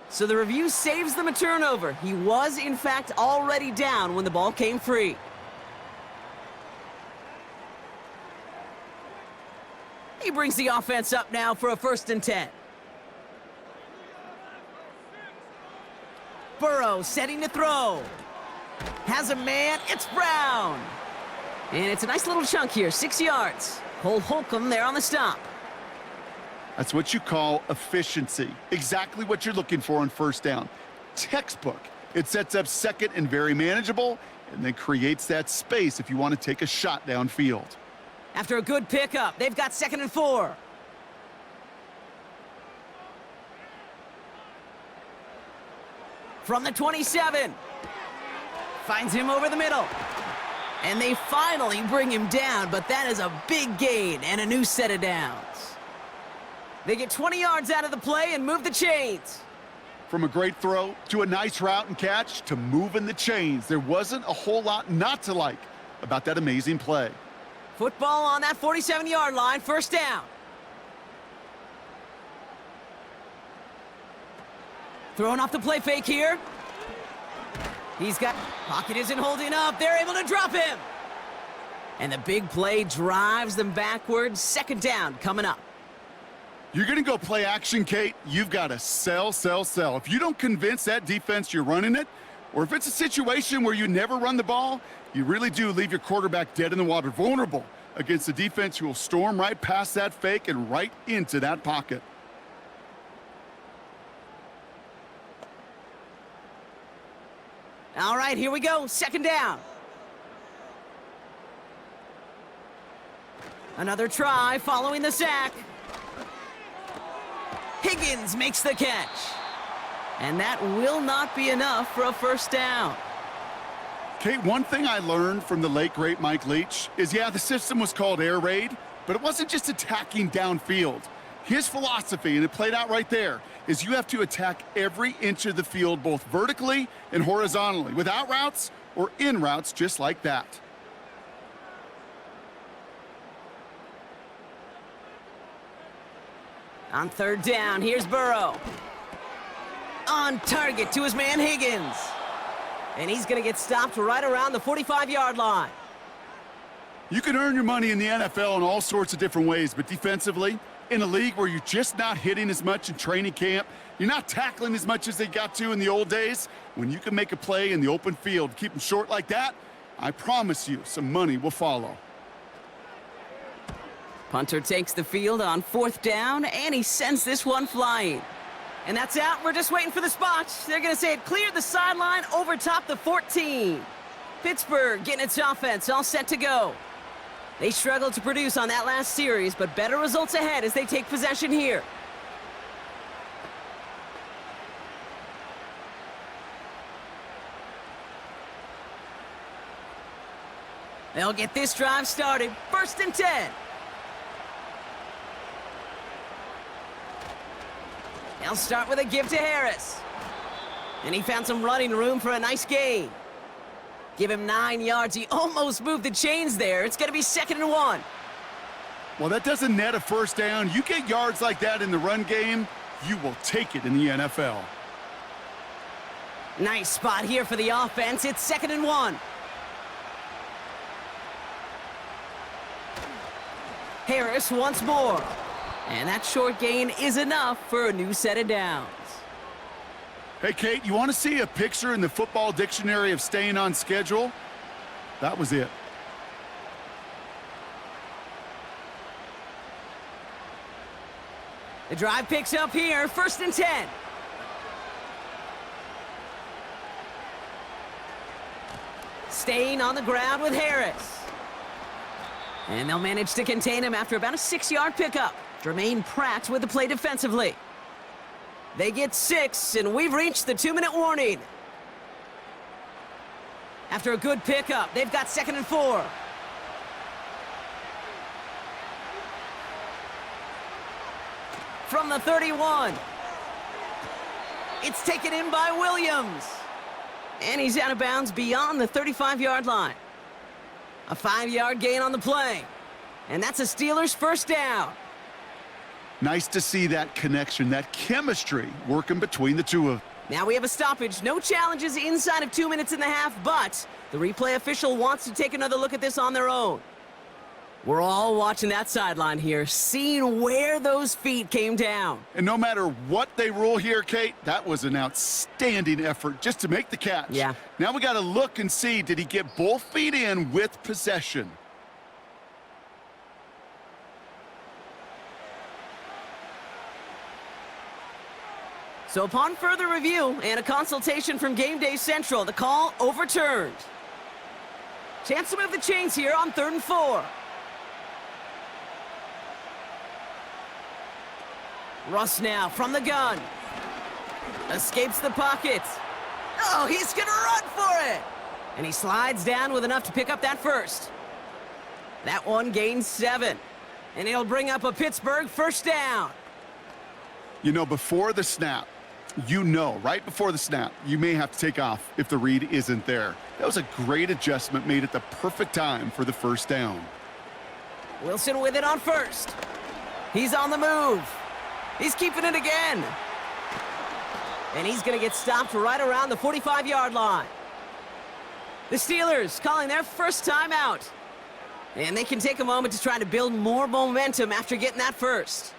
So the review saves them a turnover. He was, in fact, already down when the ball came free. He brings the offense up now for a 1st and 10. Burrow setting to throw. Has a man, it's Brown. And it's a nice little chunk here, 6 yards. Cole Holcomb there on the stop. That's what you call efficiency. Exactly what you're looking for on 1st down. Textbook. It sets up 2nd and very manageable, and then creates that space if you want to take a shot downfield. After a good pickup, they've got 2nd and 4. From the 27. Finds him over the middle. And they finally bring him down, but that is a big gain and a new set of downs. They get 20 yards out of the play and move the chains. From a great throw to a nice route and catch to moving the chains, there wasn't a whole lot not to like about that amazing play. Football on that 47-yard line, 1st down. Throwing off the play fake here. He's got... Pocket isn't holding up. They're able to drop him. And the big play drives them backwards. 2nd down coming up. You're going to go play action, Kate. You've got to sell, sell, sell. If you don't convince that defense you're running it, or if it's a situation where you never run the ball, you really do leave your quarterback dead in the water, vulnerable against a defense who will storm right past that fake and right into that pocket. All right, here we go. 2nd down. Another try following the sack. Higgins makes the catch. And that will not be enough for a 1st down. Kate, one thing I learned from the late, great Mike Leach is, yeah, the system was called air raid, but it wasn't just attacking downfield. His philosophy, and it played out right there, is you have to attack every inch of the field, both vertically and horizontally, without routes or in routes just like that. On 3rd down, here's Burrow. On target to his man Higgins. And he's going to get stopped right around the 45-yard line. You can earn your money in the NFL in all sorts of different ways, but defensively, in a league where you're just not hitting as much in training camp, you're not tackling as much as they got to in the old days, when you can make a play in the open field, keep them short like that, I promise you some money will follow. Punter takes the field on 4th down, and he sends this one flying. And that's out. We're just waiting for the spot. They're going to say it cleared the sideline over top the 14. Pittsburgh getting its offense all set to go. They struggled to produce on that last series, but better results ahead as they take possession here. They'll get this drive started. 1st and 10. They'll start with a give to Harris. And he found some running room for a nice gain. Give him 9 yards. He almost moved the chains there. It's going to be 2nd and 1. Well, that doesn't net a 1st down. You get yards like that in the run game, you will take it in the NFL. Nice spot here for the offense. It's 2nd and 1. Harris once more. And that short gain is enough for a new set of downs. Hey, Kate, you want to see a picture in the football dictionary of staying on schedule? That was it. The drive picks up here, 1st and 10. Staying on the ground with Harris. And they'll manage to contain him after about a 6-yard pickup. Jermaine Pratt with the play defensively. They get 6, and we've reached the 2-minute warning. After a good pickup, they've got 2nd and 4. From the 31. It's taken in by Williams. And he's out of bounds beyond the 35-yard line. A 5-yard gain on the play. And that's a Steelers 1st down. Nice to see that connection, that chemistry working between the two of them. Now we have a stoppage. No challenges inside of 2 minutes and a half, but the replay official wants to take another look at this on their own. We're all watching that sideline here, seeing where those feet came down. And no matter what they rule here, Kate, that was an outstanding effort just to make the catch. Yeah. Now we got to look and see, did he get both feet in with possession? So upon further review and a consultation from Game Day Central, the call overturned. Chance to move the chains here on 3rd and 4. Russ now from the gun. Escapes the pocket. Oh, he's gonna run for it! And he slides down with enough to pick up that first. That one gains 7. And it'll bring up a Pittsburgh first down. You know, before the snap, right before the snap, you may have to take off if the read isn't there. That was a great adjustment made at the perfect time for the first down. Wilson with it on first. He's on the move. He's keeping it again. And he's going to get stopped right around the 45-yard line. The Steelers calling their first timeout. And they can take a moment to try to build more momentum after getting that first.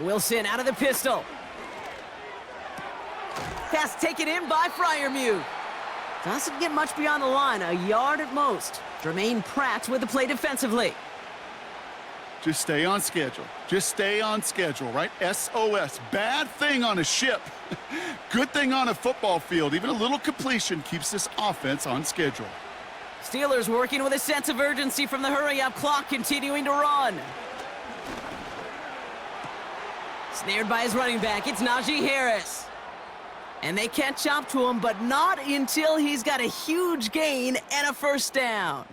Wilson out of the pistol. Pass taken in by Freiermuth. Doesn't get much beyond the line, a yard at most. Jermaine Pratt with the play defensively. Just stay on schedule. Just stay on schedule, right? SOS. Bad thing on a ship. Good thing on a football field. Even a little completion keeps this offense on schedule. Steelers working with a sense of urgency from the hurry-up clock, continuing to run. Snared by his running back, it's Najee Harris. And they catch up to him, but not until he's got a huge gain and a first down.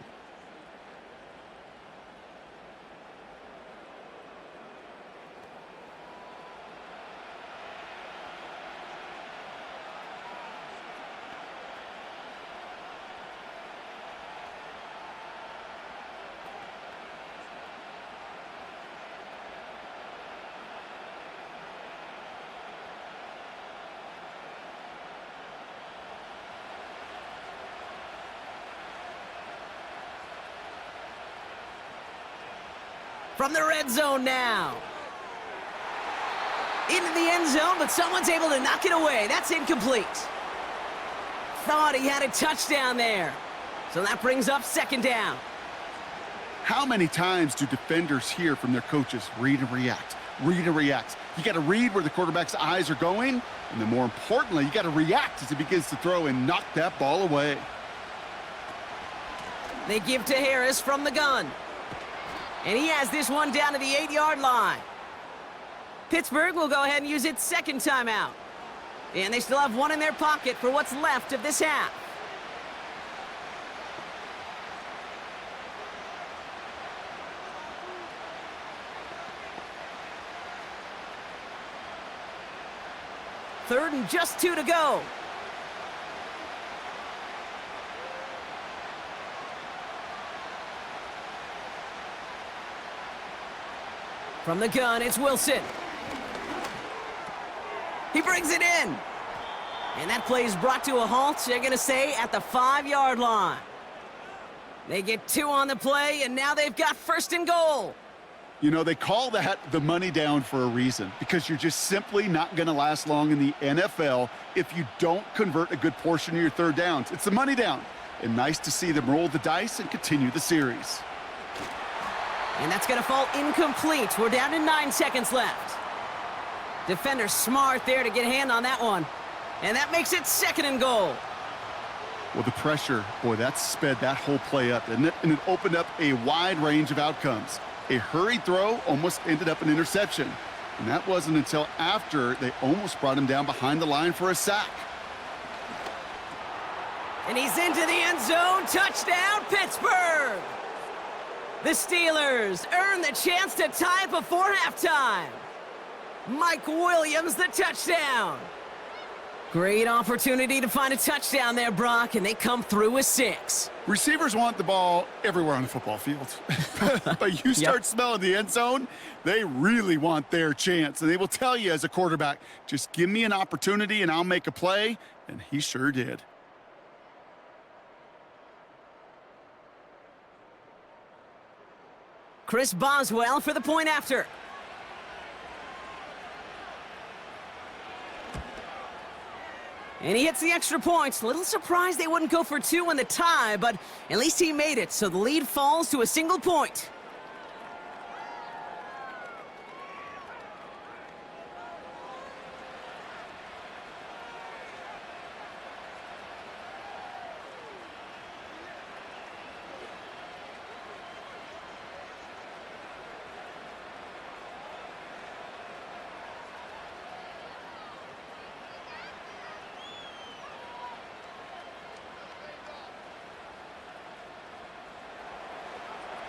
From the red zone now. Into the end zone, but someone's able to knock it away. That's incomplete. Thought he had a touchdown there. So that brings up second down. How many times do defenders hear from their coaches, read and react, read and react? You got to read where the quarterback's eyes are going, and then more importantly, you got to react as he begins to throw and knock that ball away. They give to Harris from the gun. And he has this one down to the 8-yard line. Pittsburgh will go ahead and use its second timeout. And they still have one in their pocket for what's left of this half. Third and just 2 to go. From the gun, it's Wilson. He brings it in. And that play is brought to a halt, they're going to say, at the 5-yard line. They get 2 on the play, and now they've got first and goal. You know, they call that the money down for a reason, because you're just simply not going to last long in the NFL if you don't convert a good portion of your third downs. It's the money down. And nice to see them roll the dice and continue the series. And that's going to fall incomplete. We're down to 9 seconds left. Defender smart there to get a hand on that one. And that makes it second and goal. Well, the pressure, boy, that sped that whole play up, didn't it? And it opened up a wide range of outcomes. A hurried throw almost ended up an interception. And that wasn't until after they almost brought him down behind the line for a sack. And he's into the end zone. Touchdown, Pittsburgh! The Steelers earn the chance to tie before halftime. Mike Williams, the touchdown. Great opportunity to find a touchdown there, Brock, and they come through with 6. Receivers want the ball everywhere on the football field. But you start smelling the end zone, they really want their chance. And they will tell you as a quarterback, just give me an opportunity and I'll make a play. And he sure did. Chris Boswell for the point after. And he hits the extra points. A little surprised they wouldn't go for 2 in the tie, but at least he made it, so the lead falls to a single point.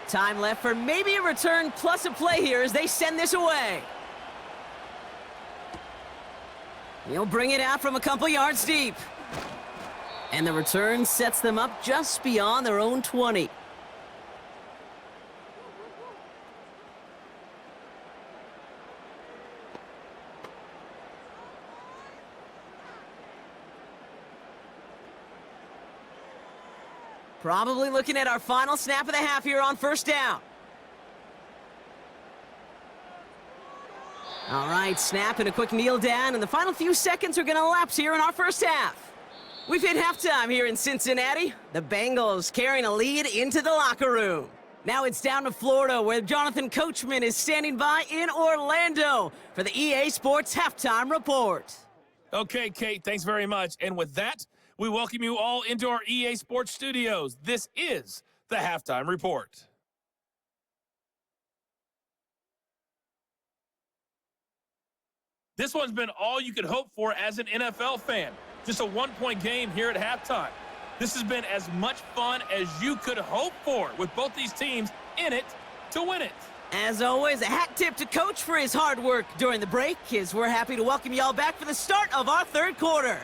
Time left for maybe a return plus a play here as they send this away. He'll bring it out from a couple yards deep. And the return sets them up just beyond their own 20. Probably looking at our final snap of the half here on first down. All right, snap and a quick kneel down, and the final few seconds are going to elapse here in our first half. We've hit halftime here in Cincinnati. The Bengals carrying a lead into the locker room. Now it's down to Florida, where Jonathan Coachman is standing by in Orlando for the EA Sports Halftime Report. Okay, Kate, thanks very much. And with that, we welcome you all into our EA Sports studios. This is the Halftime Report. This one's been all you could hope for as an NFL fan. Just a one-point game here at halftime. This has been as much fun as you could hope for, with both these teams in it to win it. As always, a hat tip to Coach for his hard work during the break, as we're happy to welcome y'all back for the start of our third quarter.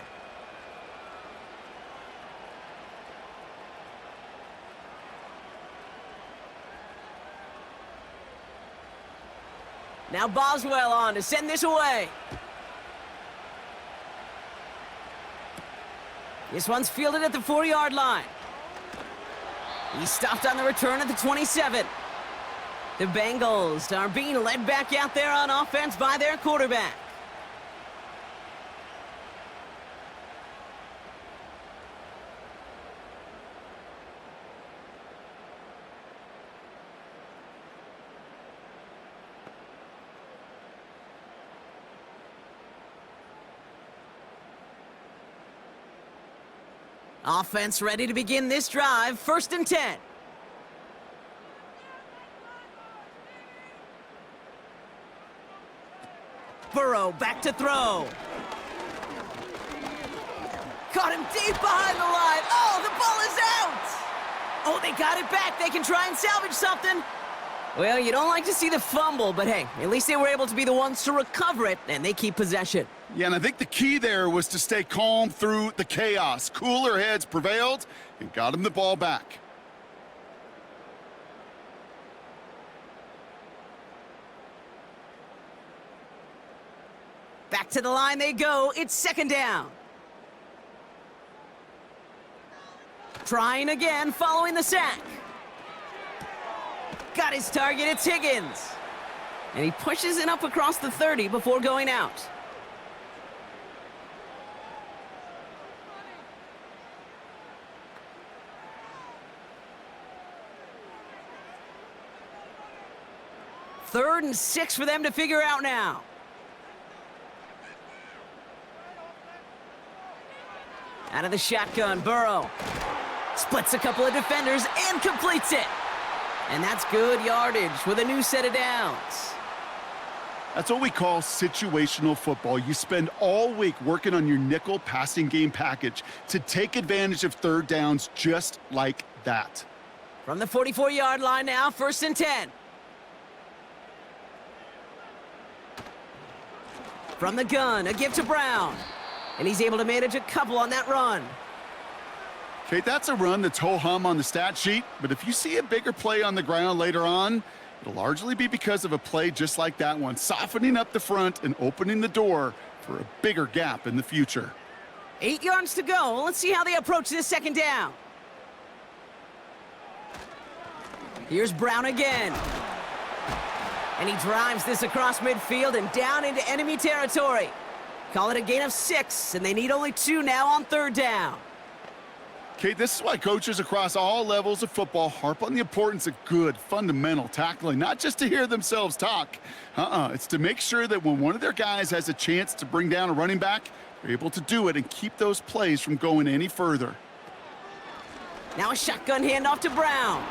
Now Boswell on to send this away. This one's fielded at the 4-yard line. He's stopped on the return at the 27. The Bengals are being led back out there on offense by their quarterback. Offense ready to begin this drive, 1st and 10. Burrow back to throw. Caught him deep behind the line. Oh, the ball is out! Oh, they got it back. They can try and salvage something. Well, you don't like to see the fumble, but hey, at least they were able to be the ones to recover it, and they keep possession. Yeah, and I think the key there was to stay calm through the chaos. Cooler heads prevailed and got him the ball back. Back to the line they go. It's 2nd down. Trying again following the sack. Got his target. It's Higgins. And he pushes it up across the 30 before going out. Third and 6 for them to figure out now. Out of the shotgun, Burrow splits a couple of defenders and completes it. And that's good yardage with a new set of downs. That's what we call situational football. You spend all week working on your nickel passing game package to take advantage of 3rd downs just like that. From the 44-yard line now, 1st and 10. From the gun, a give to Brown. And he's able to manage a couple on that run. Kate, that's a run that's ho-hum on the stat sheet, but if you see a bigger play on the ground later on, it'll largely be because of a play just like that one, softening up the front and opening the door for a bigger gap in the future. 8 yards to go. Let's see how they approach this second down. Here's Brown again. And he drives this across midfield and down into enemy territory. Call it a gain of 6, and they need only 2 now on third down. Kate, this is why coaches across all levels of football harp on the importance of good, fundamental tackling, not just to hear themselves talk. It's to make sure that when one of their guys has a chance to bring down a running back, they're able to do it and keep those plays from going any further. Now a shotgun handoff to Brown.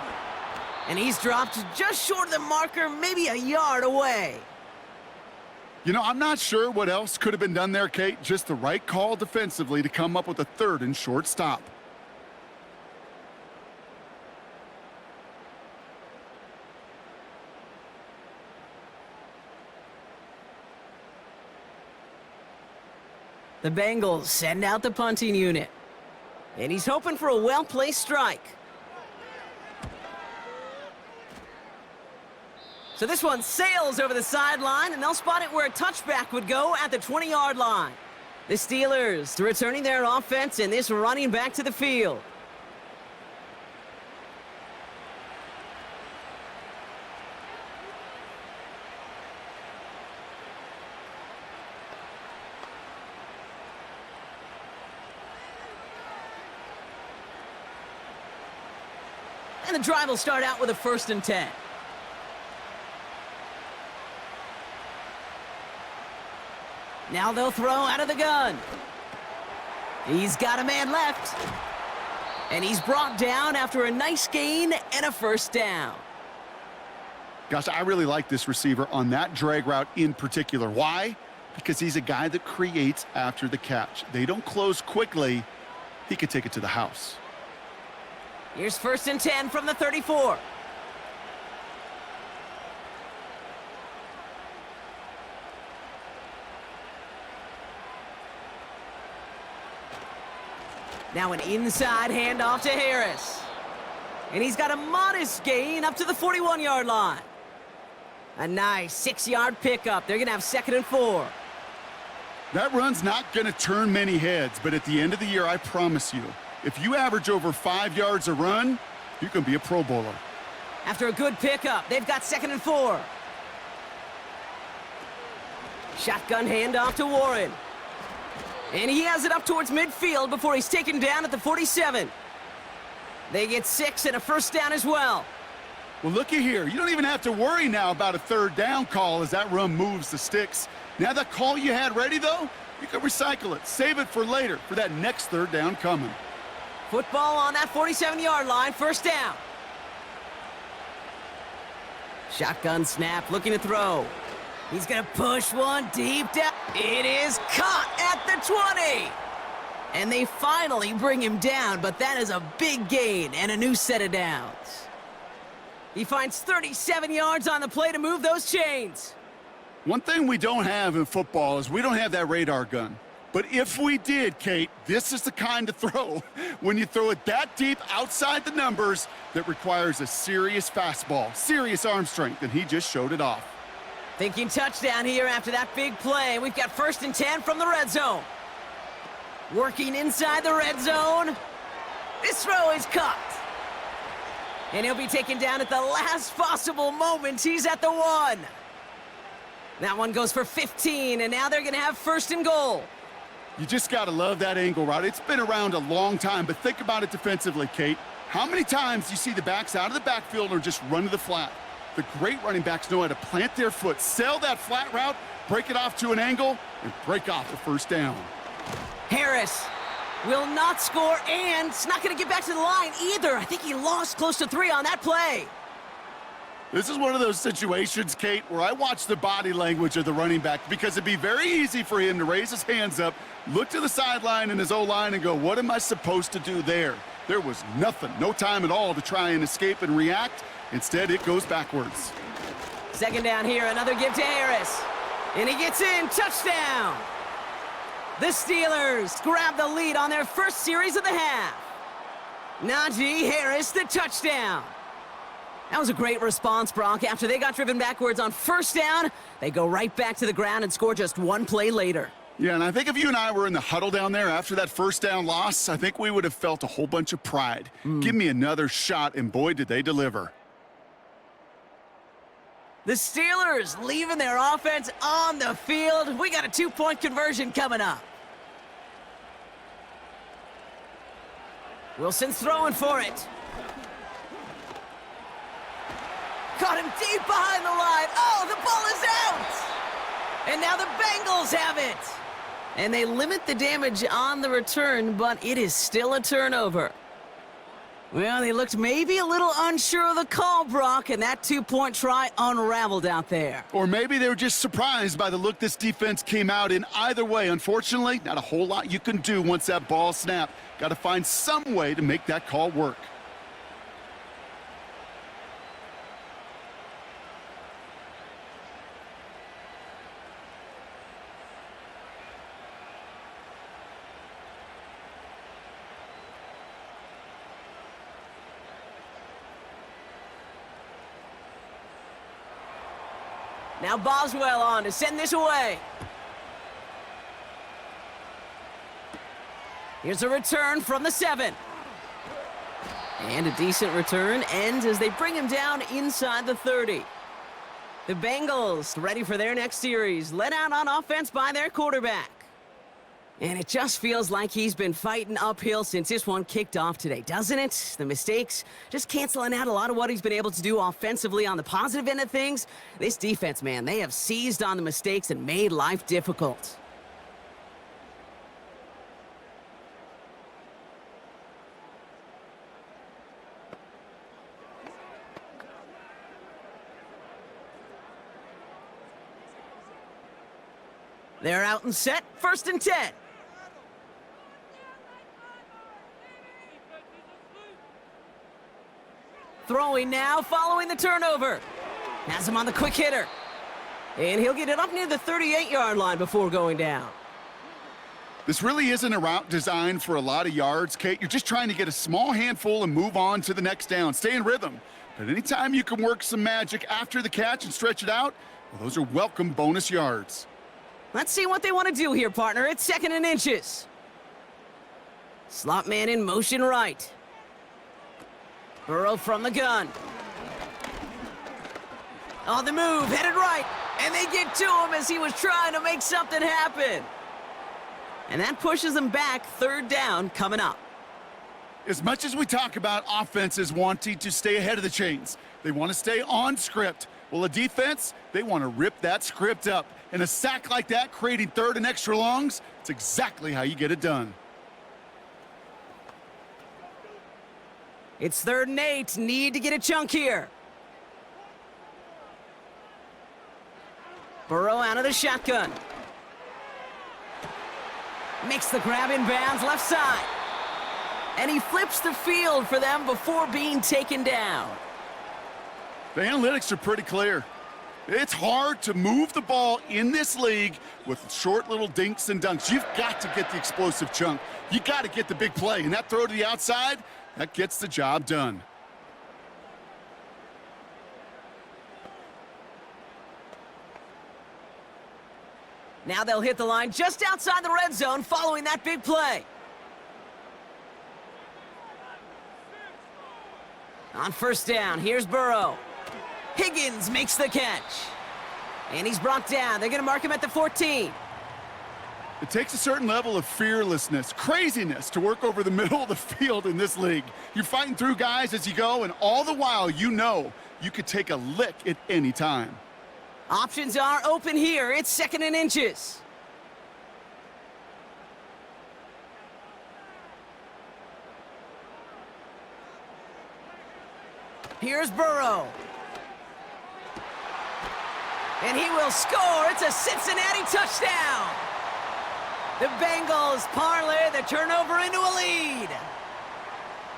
And he's dropped just short of the marker, maybe a yard away. You know, I'm not sure what else could have been done there, Kate. Just the right call defensively to come up with a third and short stop. The Bengals send out the punting unit. And he's hoping for a well-placed strike. So this one sails over the sideline, and they'll spot it where a touchback would go at the 20-yard line. The Steelers returning their offense and this running back to the field. And the drive will start out with a 1st and 10. Now they'll throw out of the gun. He's got a man left. And he's brought down after a nice gain and a 1st down. Gosh, I really like this receiver on that drag route in particular. Why? Because he's a guy that creates after the catch. They don't close quickly. He could take it to the house. Here's 1st and 10 from the 34. Now an inside handoff to Harris. And he's got a modest gain up to the 41-yard line. A nice 6-yard pickup. They're going to have 2nd and 4. That run's not going to turn many heads, but at the end of the year, I promise you, if you average over 5 yards a run, you can be a Pro Bowler. After a good pickup, they've got 2nd and 4. Shotgun handoff to Warren. And he has it up towards midfield before he's taken down at the 47. They get 6 and a 1st down as well. Well, looky here. You don't even have to worry now about a 3rd down call as that run moves the sticks. Now that call you had ready, though, you can recycle it. Save it for later for that next 3rd down coming. Football on that 47-yard line, 1st down. Shotgun snap, looking to throw. He's going to push one deep down. It is caught at the 20. And they finally bring him down, but that is a big gain and a new set of downs. He finds 37 yards on the play to move those chains. One thing we don't have in football is we don't have that radar gun. But if we did, Kate, this is the kind of throw when you throw it that deep outside the numbers that requires a serious fastball, serious arm strength, and he just showed it off. Thinking touchdown here after that big play. We've got 1st and 10 from the red zone. Working inside the red zone. This throw is caught. And he'll be taken down at the last possible moment. He's at the 1. That one goes for 15, and now they're going to have 1st and goal. You just got to love that angle route. It's been around a long time, but think about it defensively, Kate. How many times do you see the backs out of the backfield or just run to the flat? The great running backs know how to plant their foot, sell that flat route, break it off to an angle, and break off the 1st down. Harris will not score, and it's not going to get back to the line either. I think he lost close to 3 on that play. This is one of those situations, Kate, where I watch the body language of the running back because it'd be very easy for him to raise his hands up, look to the sideline in his O-line and go, what am I supposed to do there? There was nothing, no time at all to try and escape and react. Instead, it goes backwards. 2nd down here, another give to Harris. And he gets in, touchdown. The Steelers grab the lead on their first series of the half. Najee Harris, the touchdown. That was a great response, Brock. After they got driven backwards on first down, they go right back to the ground and score just one play later. Yeah, and I think if you and I were in the huddle down there after that first down loss, I think we would have felt a whole bunch of pride. Give me another shot, and boy, did they deliver. The Steelers leaving their offense on the field. We got a two-point conversion coming up. Wilson's throwing for it. Caught him deep behind the line. Oh, the ball is out! And now the Bengals have it. And they limit the damage on the return, but it is still a turnover. Well, they looked maybe a little unsure of the call, Brock, and that two-point try unraveled out there. Or maybe they were just surprised by the look this defense came out in. Either way, unfortunately, not a whole lot you can do once that ball snapped. Got to find some way to make that call work. Now Boswell on to send this away. Here's a return from the 7. And a decent return ends as they bring him down inside the 30. The Bengals ready for their next series, led out on offense by their quarterback. And it just feels like he's been fighting uphill since this one kicked off today, doesn't it? The mistakes just canceling out a lot of what he's been able to do offensively on the positive end of things. This defense, man, they have seized on the mistakes and made life difficult. They're out and set, 1st and 10. Throwing now, following the turnover. Has him on the quick hitter. And he'll get it up near the 38-yard line before going down. This really isn't a route designed for a lot of yards, Kate. You're just trying to get a small handful and move on to the next down. Stay in rhythm. But anytime you can work some magic after the catch and stretch it out, well, those are welcome bonus yards. Let's see what they want to do here, partner. It's 2nd and inches. Slot man in motion right. Burrow from the gun. On the move, headed right. And they get to him as he was trying to make something happen. And that pushes them back, 3rd down coming up. As much as we talk about offenses wanting to stay ahead of the chains, they want to stay on script. Well, a defense, they want to rip that script up. And a sack like that, creating 3rd and extra longs, it's exactly how you get it done. It's 3rd and 8. Need to get a chunk here. Burrow out of the shotgun. Makes the grab in bounds, left side. And he flips the field for them before being taken down. The analytics are pretty clear. It's hard to move the ball in this league with short little dinks and dunks. You've got to get the explosive chunk. You got to get the big play. And that throw to the outside, that gets the job done. Now they'll hit the line just outside the red zone following that big play. On 1st down, here's Burrow. Higgins makes the catch. And he's brought down. They're going to mark him at the 14. It takes a certain level of fearlessness, craziness to work over the middle of the field in this league. You're fighting through guys as you go, and all the while you know you could take a lick at any time. Options are open here. It's 2nd and inches. Here's Burrow. And he will score. It's a Cincinnati touchdown. The Bengals parlay the turnover into a lead.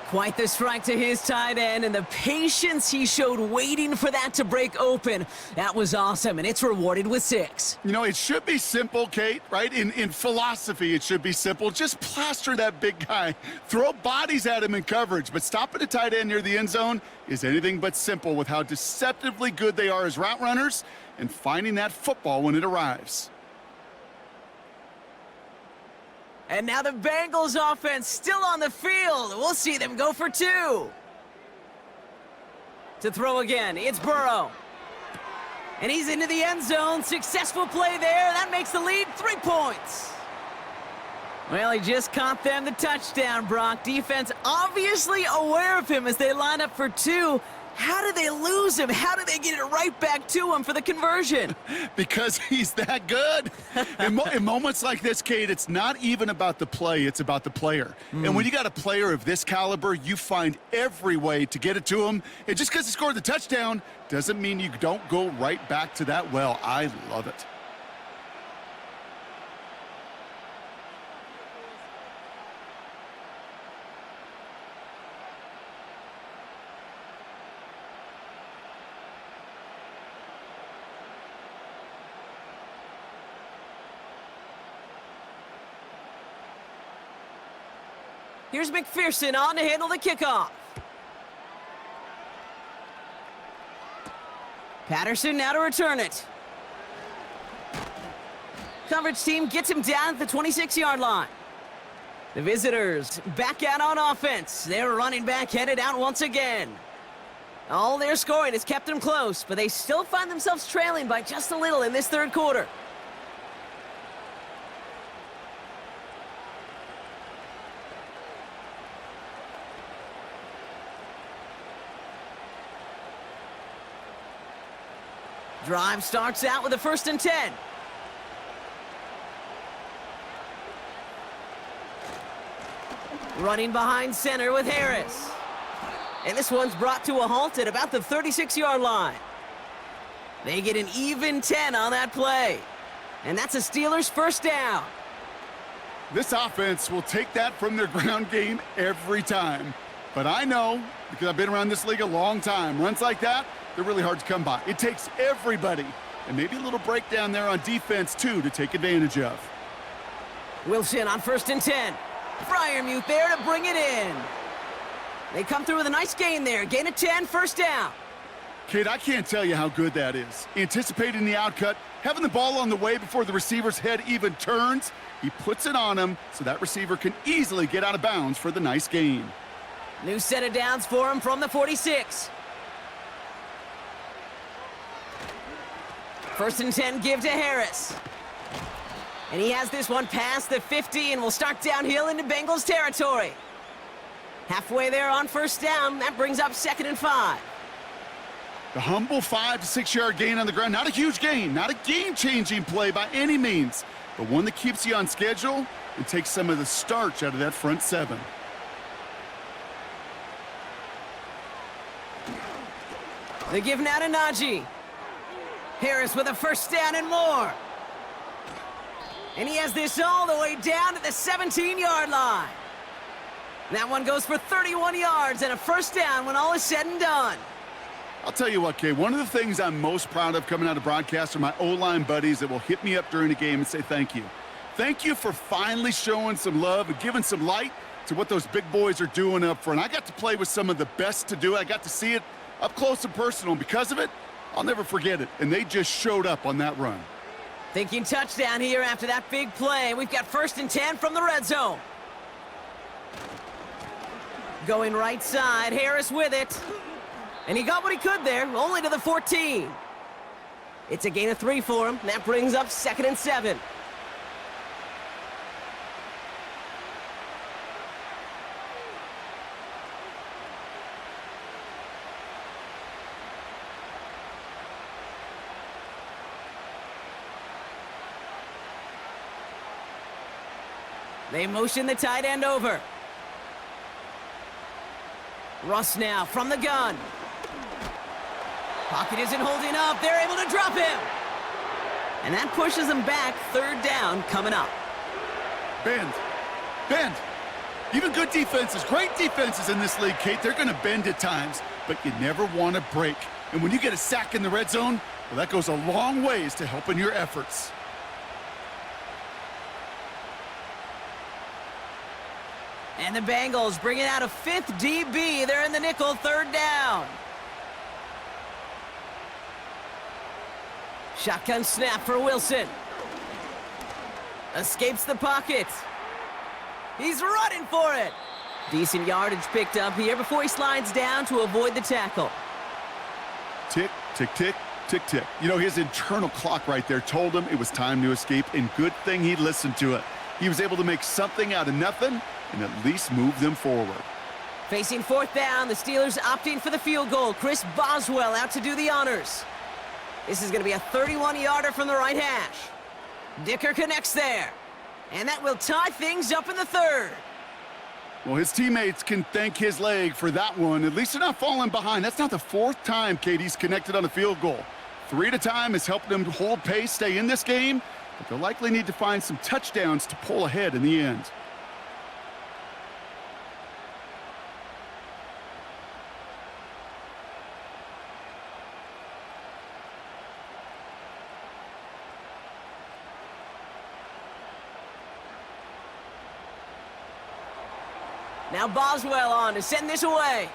Quite the strike to his tight end, and the patience he showed waiting for that to break open. That was awesome, and it's rewarded with 6. You know, it should be simple, Kate, right? In philosophy, it should be simple. Just plaster that big guy. Throw bodies at him in coverage, but stopping a tight end near the end zone is anything but simple with how deceptively good they are as route runners and finding that football when it arrives. And now the Bengals offense still on the field. We'll see them go for 2. To throw again, it's Burrow. And he's into the end zone. Successful play there. That makes the lead 3 points. Well, he just caught them the touchdown, Brock. Defense obviously aware of him as they line up for 2. How did they lose him? How did they get it right back to him for the conversion? Because he's that good. In moments like this, Kate, it's not even about the play, it's about the player. And when you got a player of this caliber, you find every way to get it to him. And just because he scored the touchdown doesn't mean you don't go right back to that well. I love it. Here's McPherson on to handle the kickoff. Patterson now to return it. Coverage team gets him down at the 26-yard line. The visitors back out on offense. Their running back headed out once again. All their scoring has kept them close, but they still find themselves trailing by just a little in this third quarter. Drive starts out with a 1st and 10. Running behind center with Harris. And this one's brought to a halt at about the 36-yard line. They get an even 10 on that play. And that's a Steelers' 1st down. This offense will take that from their ground game every time. But I know, because I've been around this league a long time, runs like that, they're really hard to come by. It takes everybody, and maybe a little breakdown there on defense, too, to take advantage of. Wilson on 1st and 10. Freiermuth there to bring it in. They come through with a nice gain there. Gain of 10, 1st down. Kid, I can't tell you how good that is. Anticipating the outcut, having the ball on the way before the receiver's head even turns, he puts it on him so that receiver can easily get out of bounds for the nice gain. New set of downs for him from the 46. 1st and 10 give to Harris. And he has this one past the 50 and will start downhill into Bengals territory. Halfway there on 1st down, that brings up 2nd and 5. The humble 5 to 6 yard gain on the ground. Not a huge gain, not a game-changing play by any means, but one that keeps you on schedule and takes some of the starch out of that front 7. They give now to Najee. Harris with a 1st down and more. And he has this all the way down to the 17-yard line. That one goes for 31 yards and a 1st down when all is said and done. I'll tell you what, Kay, one of the things I'm most proud of coming out of broadcast are my O-line buddies that will hit me up during the game and say thank you. Thank you for finally showing some love and giving some light to what those big boys are doing up front. I got to play with some of the best to do it. I got to see it up close and personal, and because of it, I'll never forget it. And they just showed up on that run. Thinking touchdown here after that big play. We've got 1st and 10 from the red zone. Going right side, Harris with it. And he got what he could there, only to the 14. It's a gain of 3 for him. That brings up 2nd and 7. They motion the tight end over. Russ now from the gun. Pocket isn't holding up. They're able to drop him. And that pushes them back. 3rd down coming up. Bend. Bend. Even good defenses, great defenses in this league, Kate, they're going to bend at times, but you never want to break. And when you get a sack in the red zone, well, that goes a long ways to helping your efforts. And the Bengals bringing out a fifth DB. They're in the nickel, third down. Shotgun snap for Wilson. Escapes the pocket. He's running for it. Decent yardage picked up here before he slides down to avoid the tackle. Tick, tick, tick, tick, tick. You know, his internal clock right there told him it was time to escape, and good thing he listened to it. He was able to make something out of nothing and at least move them forward. Facing fourth down, the Steelers opting for the field goal. Chris Boswell out to do the honors. This is going to be a 31-yarder from the right hash. Dicker connects there. And that will tie things up in the third. Well, his teammates can thank his leg for that one. At least they're not falling behind. That's not the fourth time Katie's connected on a field goal. 3 at a time has helped them hold pace, stay in this game, but they'll likely need to find some touchdowns to pull ahead in the end. Now Boswell on to send this away.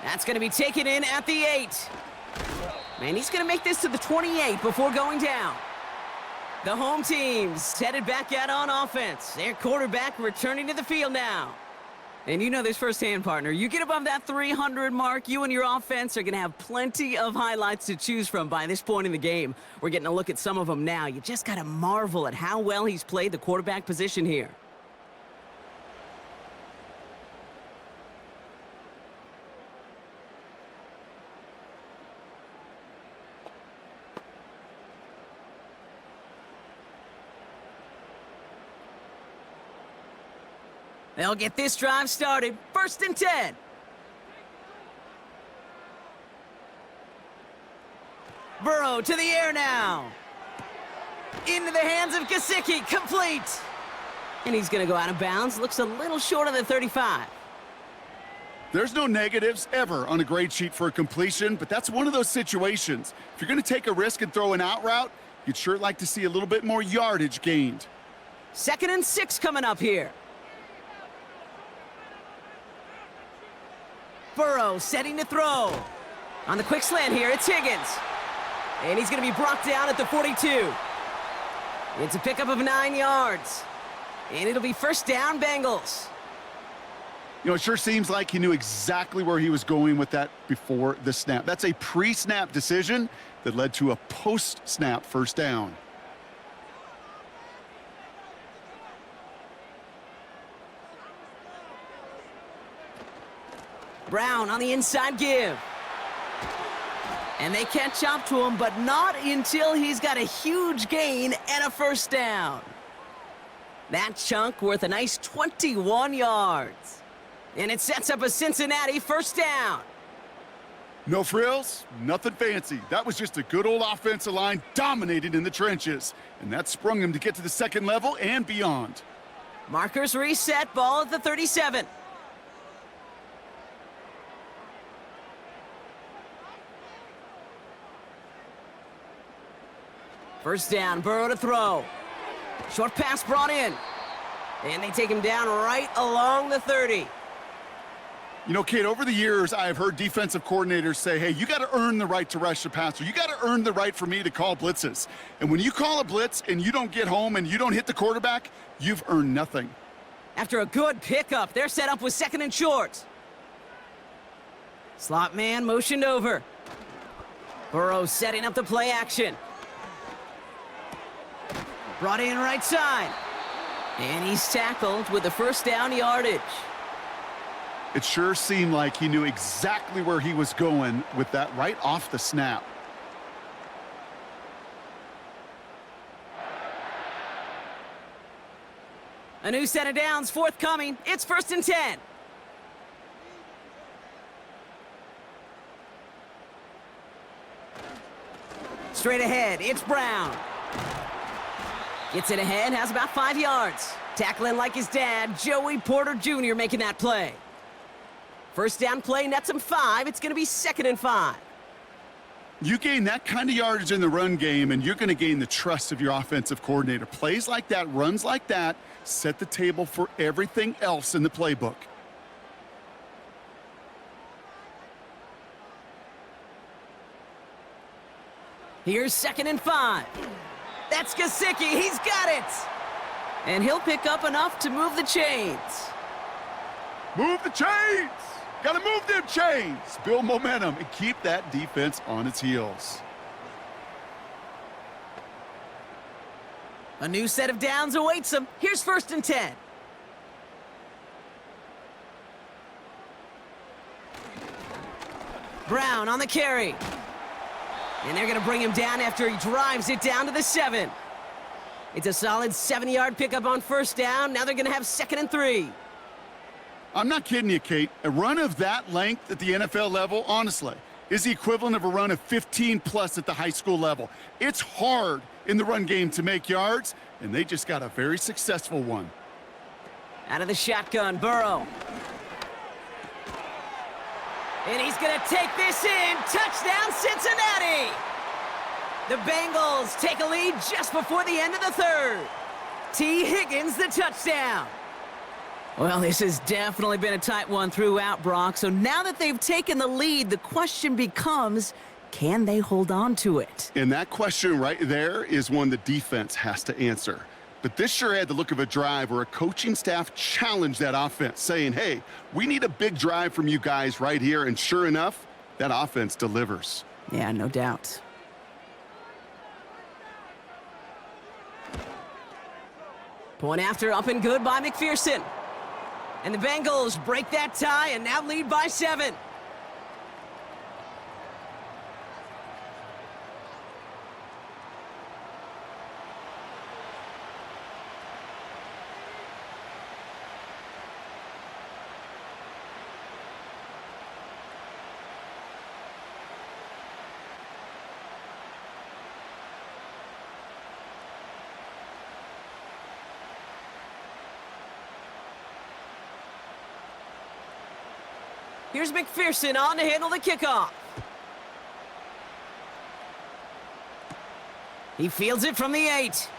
That's going to be taken in at the 8. Man, he's going to make this to the 28 before going down. The home team's headed back out on offense. Their quarterback returning to the field now. And you know this firsthand, partner. You get above that 300 mark, you and your offense are going to have plenty of highlights to choose from by this point in the game. We're getting a look at some of them now. You just got to marvel at how well he's played the quarterback position here. They'll get this drive started. 1st and 10. Burrow to the air now. Into the hands of Gesicki. Complete. And he's going to go out of bounds. Looks a little short of the 35. There's no negatives ever on a grade sheet for a completion, but that's one of those situations. If you're going to take a risk and throw an out route, you'd sure like to see a little bit more yardage gained. 2nd and 6 coming up here. Burrow setting to throw. On the quick slant here, it's Higgins. And he's going to be brought down at the 42. It's a pickup of 9 yards. And it'll be 1st down, Bengals. You know, it sure seems like he knew exactly where he was going with that before the snap. That's a pre-snap decision that led to a post-snap 1st down. Brown on the inside give. And they catch up to him, but not until he's got a huge gain and a 1st down. That chunk worth a nice 21 yards. And it sets up a Cincinnati 1st down. No frills, nothing fancy. That was just a good old offensive line dominating in the trenches. And that sprung him to get to the 2nd level and beyond. Markers reset, ball at the 37. First down, Burrow to throw. Short pass brought in. And they take him down right along the 30. You know, Kate, over the years, I've heard defensive coordinators say, hey, you got to earn the right to rush the passer. You got to earn the right for me to call blitzes. And when you call a blitz and you don't get home and you don't hit the quarterback, you've earned nothing. After a good pickup, they're set up with 2nd and short. Slot man motioned over. Burrow setting up the play action. Brought in right side. And he's tackled with the 1st down yardage. It sure seemed like he knew exactly where he was going with that right off the snap. A new set of downs forthcoming. It's 1st and 10. Straight ahead, it's Brown. Gets it ahead, has about 5 yards. Tackling like his dad, Joey Porter Jr. making that play. First down play nets him 5. It's going to be 2nd and 5. You gain that kind of yardage in the run game, and you're going to gain the trust of your offensive coordinator. Plays like that, runs like that, set the table for everything else in the playbook. Here's 2nd and 5. That's Gesicki. He's got it. And he'll pick up enough to move the chains. Move the chains! Got to move them chains! Build momentum and keep that defense on its heels. A new set of downs awaits him. Here's 1st and 10. Brown on the carry. And they're going to bring him down after he drives it down to the 7. It's a solid 7-yard pickup on 1st down. Now they're going to have 2nd and 3. I'm not kidding you, Kate. A run of that length at the NFL level, honestly, is the equivalent of a run of 15+ at the high school level. It's hard in the run game to make yards, and they just got a very successful one. Out of the shotgun, Burrow. And he's going to take this in. Touchdown, Cincinnati! The Bengals take a lead just before the end of the 3rd. T. Higgins, the touchdown. Well, this has definitely been a tight one throughout, Brock. So now that they've taken the lead, the question becomes, can they hold on to it? And that question right there is one the defense has to answer. But this sure had the look of a drive where a coaching staff challenged that offense, saying, hey, we need a big drive from you guys right here. And sure enough, that offense delivers. Yeah, no doubt. Point after, up and good by McPherson. And the Bengals break that tie and now lead by 7. Here's McPherson on to handle the kickoff. He fields it from the 8.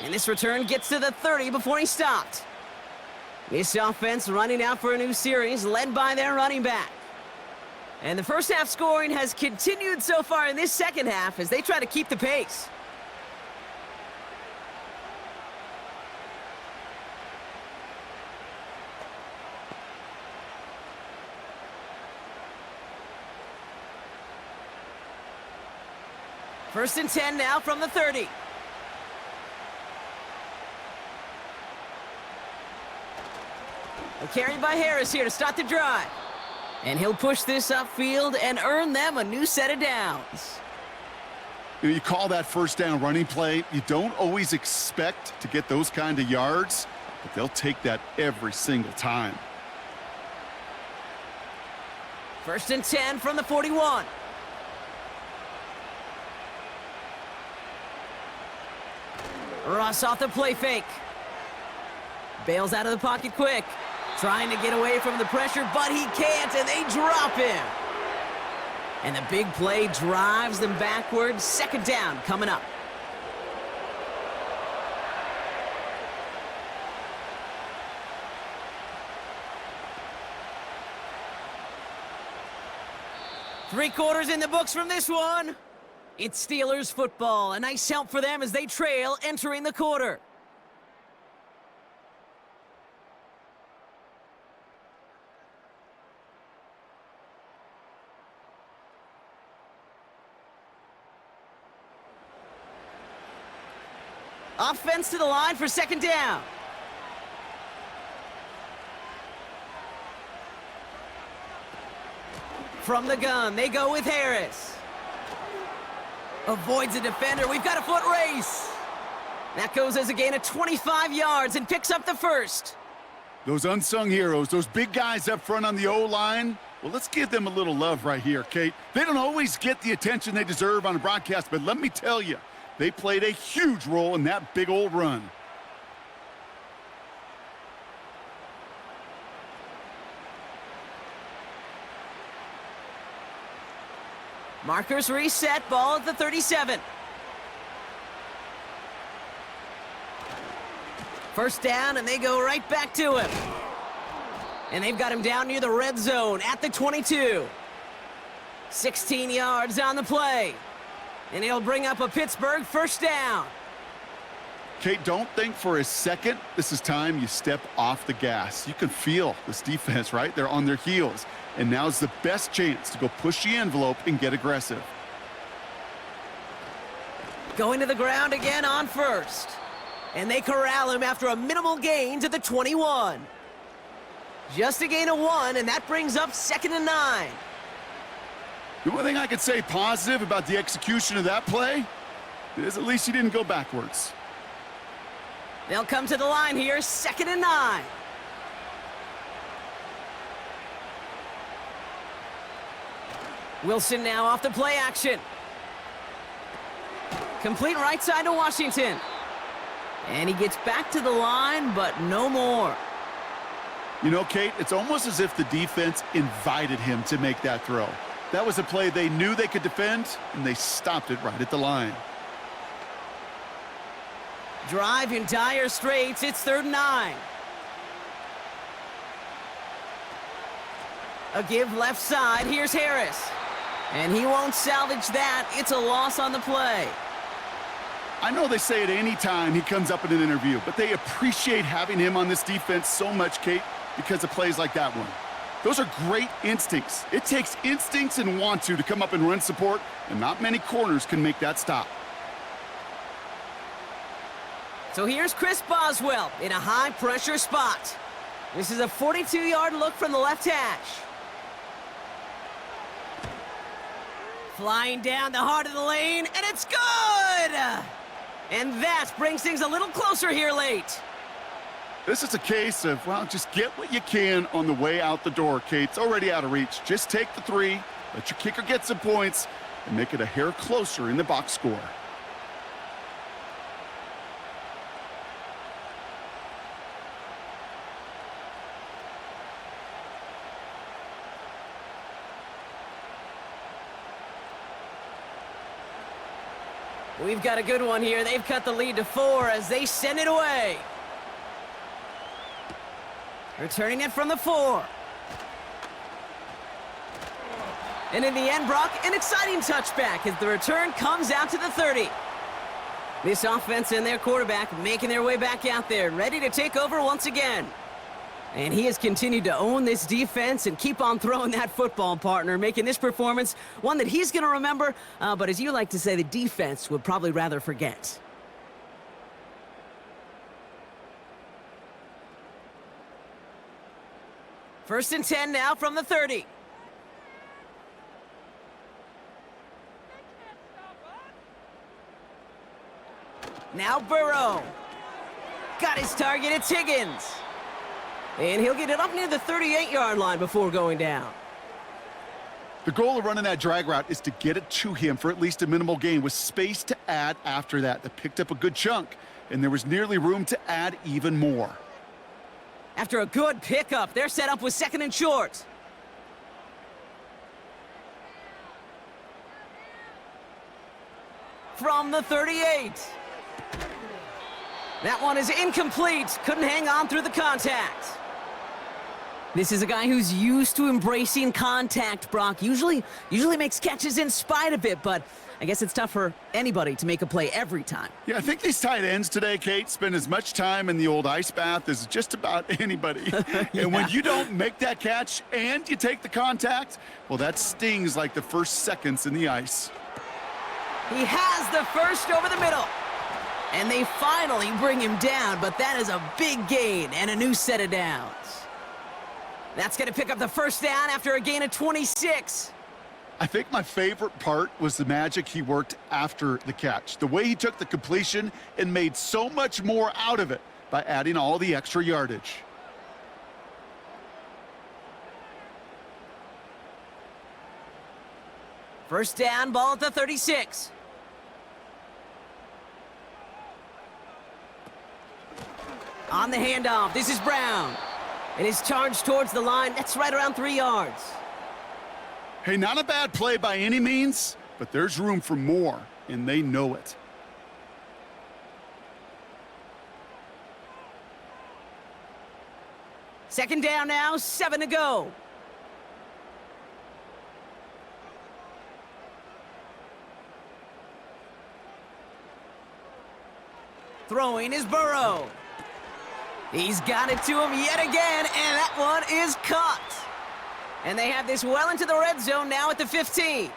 And this return gets to the 30 before he stopped. This offense running out for a new series, led by their running back. And the first half scoring has continued so far in this second half as they try to keep the pace. First and 10 now from the 30. Carried by Harris here to start the drive. And he'll push this upfield and earn them a new set of downs. You call that first down running play. You don't always expect to get those kind of yards, but they'll take that every single time. First and 10 from the 41. Ross off the play fake. Bails out of the pocket quick. Trying to get away from the pressure, but he can't, and they drop him. And the big play drives them backwards. 2nd down coming up. Three quarters in the books from this one. It's Steelers football. A nice help for them as they trail entering the quarter. Offense to the line for 2nd down. From the gun, they go with Harris. Avoids a defender. We've got a foot race. That goes as a gain of 25 yards and picks up the first. Those unsung heroes, those big guys up front on the O-line, well, let's give them a little love right here, Kate. They don't always get the attention they deserve on the broadcast, but let me tell you, They played a huge role in that big old run. Markers reset, ball at the 37. First down, and they go right back to him. And they've got him down near the red zone at the 22. 16 yards on the play. And he'll bring up a Pittsburgh first down. Kate, don't think for a second this is time you step off the gas. You can feel this defense, right? They're on their heels. And now's the best chance to go push the envelope and get aggressive. Going to the ground again on first. And they corral him after a minimal gain to the 21. Just a gain of 1, and that brings up 2nd and 9. The only thing I could say positive about the execution of that play is at least he didn't go backwards. They'll come to the line here, 2nd and 9. Wilson now off the play action. Complete right side to Washington. And he gets back to the line, but no more. You know, Kate, it's almost as if the defense invited him to make that throw. That was a play they knew they could defend, and they stopped it right at the line. Drive in dire straits. It's 3rd and 9. A give left side. Here's Harris. And he won't salvage that. It's a loss on the play. I know they say it any time he comes up in an interview, but they appreciate having him on this defense so much, Kate, because of plays like that one. Those are great instincts. It takes instincts and want to come up and run support, and not many corners can make that stop. So here's Chris Boswell in a high-pressure spot. This is a 42-yard look from the left hash. Flying down the heart of the lane, and it's good! And that brings things a little closer here late. This is a case of, well, just get what you can on the way out the door, Kate. It's already out of reach. Just take the 3, let your kicker get some points, and make it a hair closer in the box score. We've got a good one here. They've cut the lead to 4 as they send it away. Returning it from the 4. And in the end, Brock, an exciting touchback as the return comes out to the 30. This offense and their quarterback making their way back out there, ready to take over once again. And he has continued to own this defense and keep on throwing that football, partner, making this performance one that he's going to remember, but as you like to say, the defense would probably rather forget. First and 10 now from the 30. Now Burrow. Got his target, it's Higgins. And he'll get it up near the 38-yard line before going down. The goal of running that drag route is to get it to him for at least a minimal gain with space to add after that. They picked up a good chunk, and there was nearly room to add even more. After a good pickup, they're set up with 2nd and short. From the 38. That one is incomplete. Couldn't hang on through the contact. This is a guy who's used to embracing contact, Brock. Usually makes catches in spite of it, but I guess it's tough for anybody to make a play every time. Yeah, I think these tight ends today, Kate, spend as much time in the old ice bath as just about anybody. Yeah. And when you don't make that catch and you take the contact, well, that stings like the first seconds in the ice. He has the first over the middle. And they finally bring him down, but that is a big gain and a new set of downs. That's going to pick up the first down after a gain of 26. I think my favorite part was the magic he worked after the catch. The way he took the completion and made so much more out of it by adding all the extra yardage. First down, ball at the 36. On the handoff, this is Brown. And his charge towards the line, that's right around 3 yards. Hey, not a bad play by any means, but there's room for more, and they know it. Second down now, 7 to go. Throwing is Burrow. He's got it to him yet again, and that one is caught. And they have this well into the red zone now at the 15.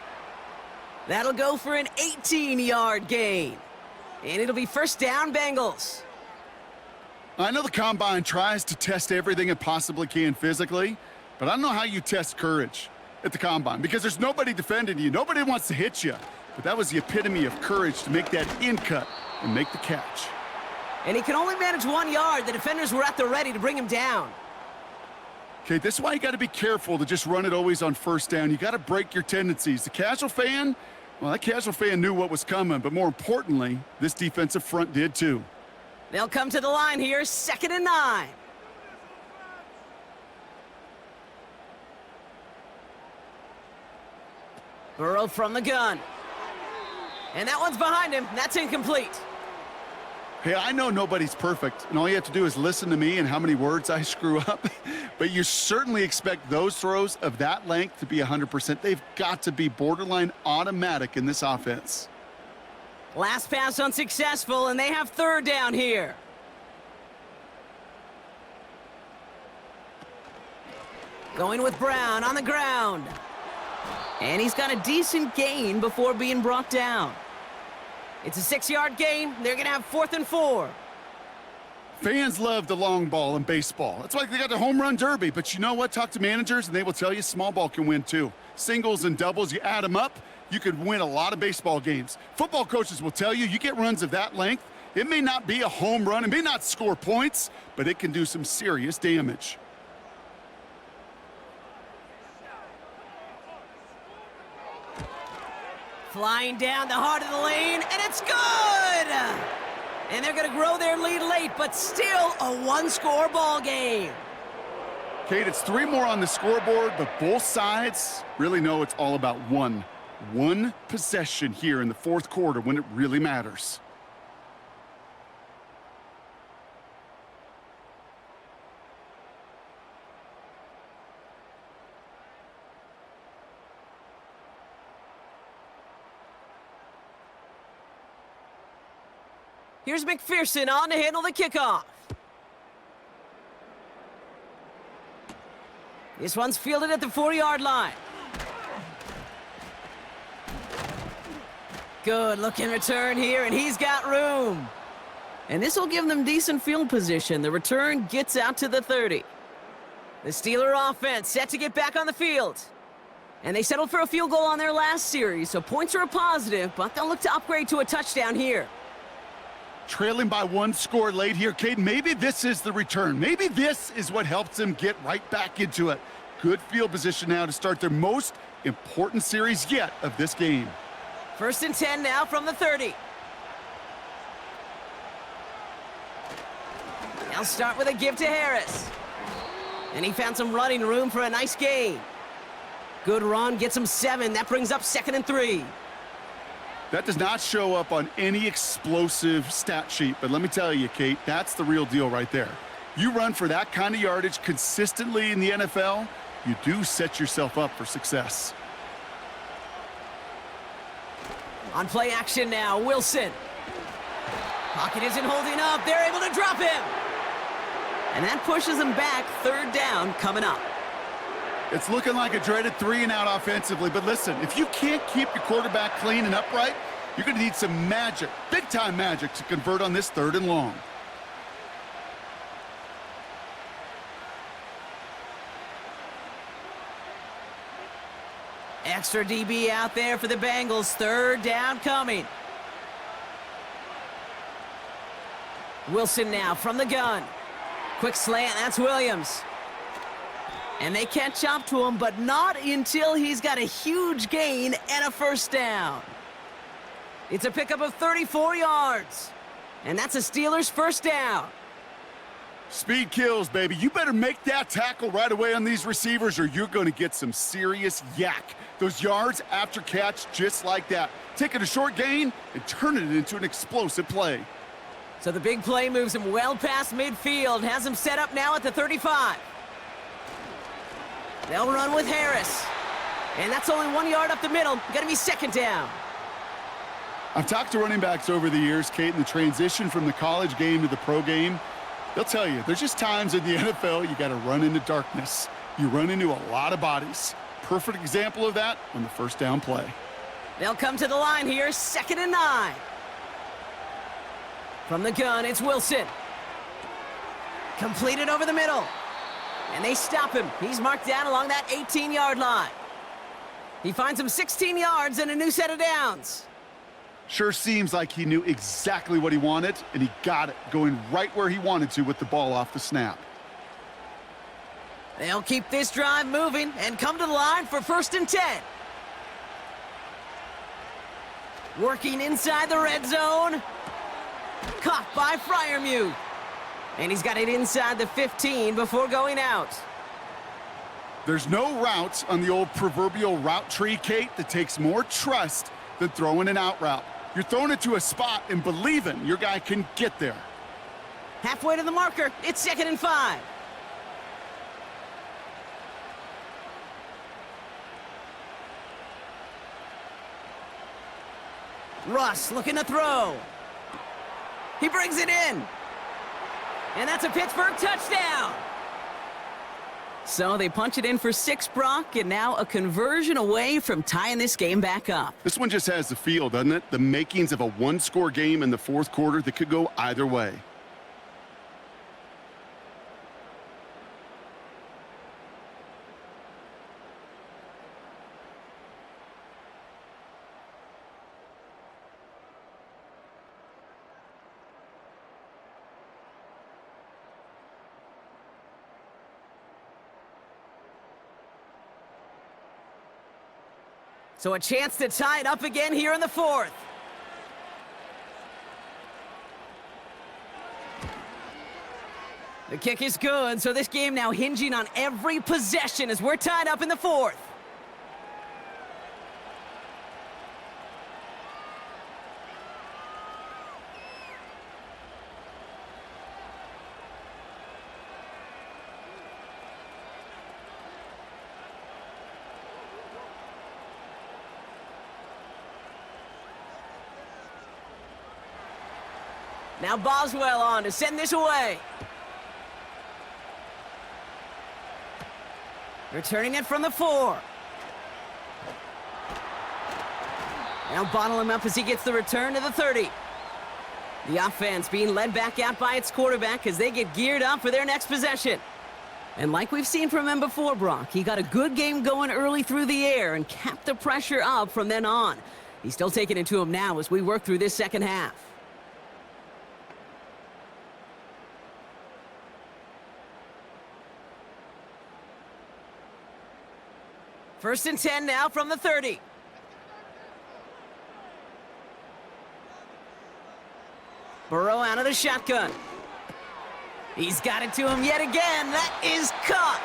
That'll go for an 18-yard gain. And it'll be first down, Bengals. I know the Combine tries to test everything it possibly can physically, but I don't know how you test courage at the Combine because there's nobody defending you. Nobody wants to hit you. But that was the epitome of courage to make that in cut and make the catch. And he can only manage 1 yard. The defenders were at the ready to bring him down. Okay, this is why you got to be careful to just run it always on first down. You got to break your tendencies. The casual fan, well, that casual fan knew what was coming, but more importantly, this defensive front did too. They'll come to the line here, 2nd and 9. Burrow from the gun. And that one's behind him. That's incomplete. Hey, I know nobody's perfect, and all you have to do is listen to me and how many words I screw up. But you certainly expect those throws of that length to be 100%. They've got to be borderline automatic in this offense. Last pass unsuccessful, and they have 3rd down here. Going with Brown on the ground. And he's got a decent gain before being brought down. It's a 6-yard gain. They're going to have 4th and 4. Fans love the long ball in baseball. That's why they got the home run derby. But you know what? Talk to managers, and they will tell you small ball can win too. Singles and doubles, you add them up, you could win a lot of baseball games. Football coaches will tell you, you get runs of that length, it may not be a home run, it may not score points, but it can do some serious damage. Flying down the heart of the lane, and it's good! And they're going to grow their lead late, but still a 1-score ball game. Kate, it's 3 more on the scoreboard, but both sides really know it's all about one possession here in the 4th quarter when it really matters. Here's McPherson on to handle the kickoff. This one's fielded at the 4-yard line. Good looking return here, and he's got room. And this will give them decent field position. The return gets out to the 30. The Steeler offense set to get back on the field. And they settled for a field goal on their last series, so points are a positive, but they'll look to upgrade to a touchdown here. Trailing by 1 score late here, Cade. Maybe this is the return. Maybe this is what helps them get right back into it. Good field position now to start their most important series yet of this game. 1st and 10 now from the 30. They'll start with a give to Harris. And he found some running room for a nice gain. Good run, gets him 7. That brings up 2nd and 3. That does not show up on any explosive stat sheet, but let me tell you, Kate, that's the real deal right there. You run for that kind of yardage consistently in the NFL, you do set yourself up for success. On play action now, Wilson. Pocket isn't holding up. They're able to drop him. And that pushes them back. 3rd down coming up. It's looking like a dreaded 3-and-out offensively, but listen, if you can't keep your quarterback clean and upright, you're going to need some magic, big-time magic, to convert on this 3rd and long. Extra DB out there for the Bengals. 3rd down coming. Wilson now from the gun. Quick slant, that's Williams. And they catch up to him, but not until he's got a huge gain and a 1st down. It's a pickup of 34 yards. And that's a Steelers 1st down. Speed kills, baby. You better make that tackle right away on these receivers or you're going to get some serious yak. Those yards after catch just like that. Taking a short gain and turning it into an explosive play. So the big play moves him well past midfield, has him set up now at the 35. They'll run with Harris. And that's only 1 yard up the middle. Gonna be second down. I've talked to running backs over the years, Kate, in the transition from the college game to the pro game. They'll tell you, there's just times in the NFL you got to run into darkness. You run into a lot of bodies. Perfect example of that on the first down play. They'll come to the line here, 2nd and 9. From the gun, it's Wilson. Completed over the middle. And they stop him. He's marked down along that 18-yard line. He finds him 16 yards and a new set of downs. Sure seems like he knew exactly what he wanted, and he got it, going right where he wanted to with the ball off the snap. They'll keep this drive moving and come to the line for 1st and 10. Working inside the red zone. Caught by Freiermuth. And he's got it inside the 15 before going out. There's no route on the old proverbial route tree, Kate, that takes more trust than throwing an out route. You're throwing it to a spot and believing your guy can get there. Halfway to the marker, it's 2nd and 5. Russ looking to throw. He brings it in. And that's a Pittsburgh touchdown. So they punch it in for 6, Brock, and now a conversion away from tying this game back up. This one just has the feel, doesn't it? The makings of a one-score game in the fourth quarter that could go either way. So a chance to tie it up again here in the 4th. The kick is good, so this game now hinging on every possession as we're tied up in the 4th. Now Boswell on to send this away. Returning it from the 4. Now bottle him up as he gets the return to the 30. The offense being led back out by its quarterback as they get geared up for their next possession. And like we've seen from him before, Brock, he got a good game going early through the air and kept the pressure up from then on. He's still taking it to him now as we work through this second half. First and 10 now from the 30. Burrow out of the shotgun. He's got it to him yet again. That is caught.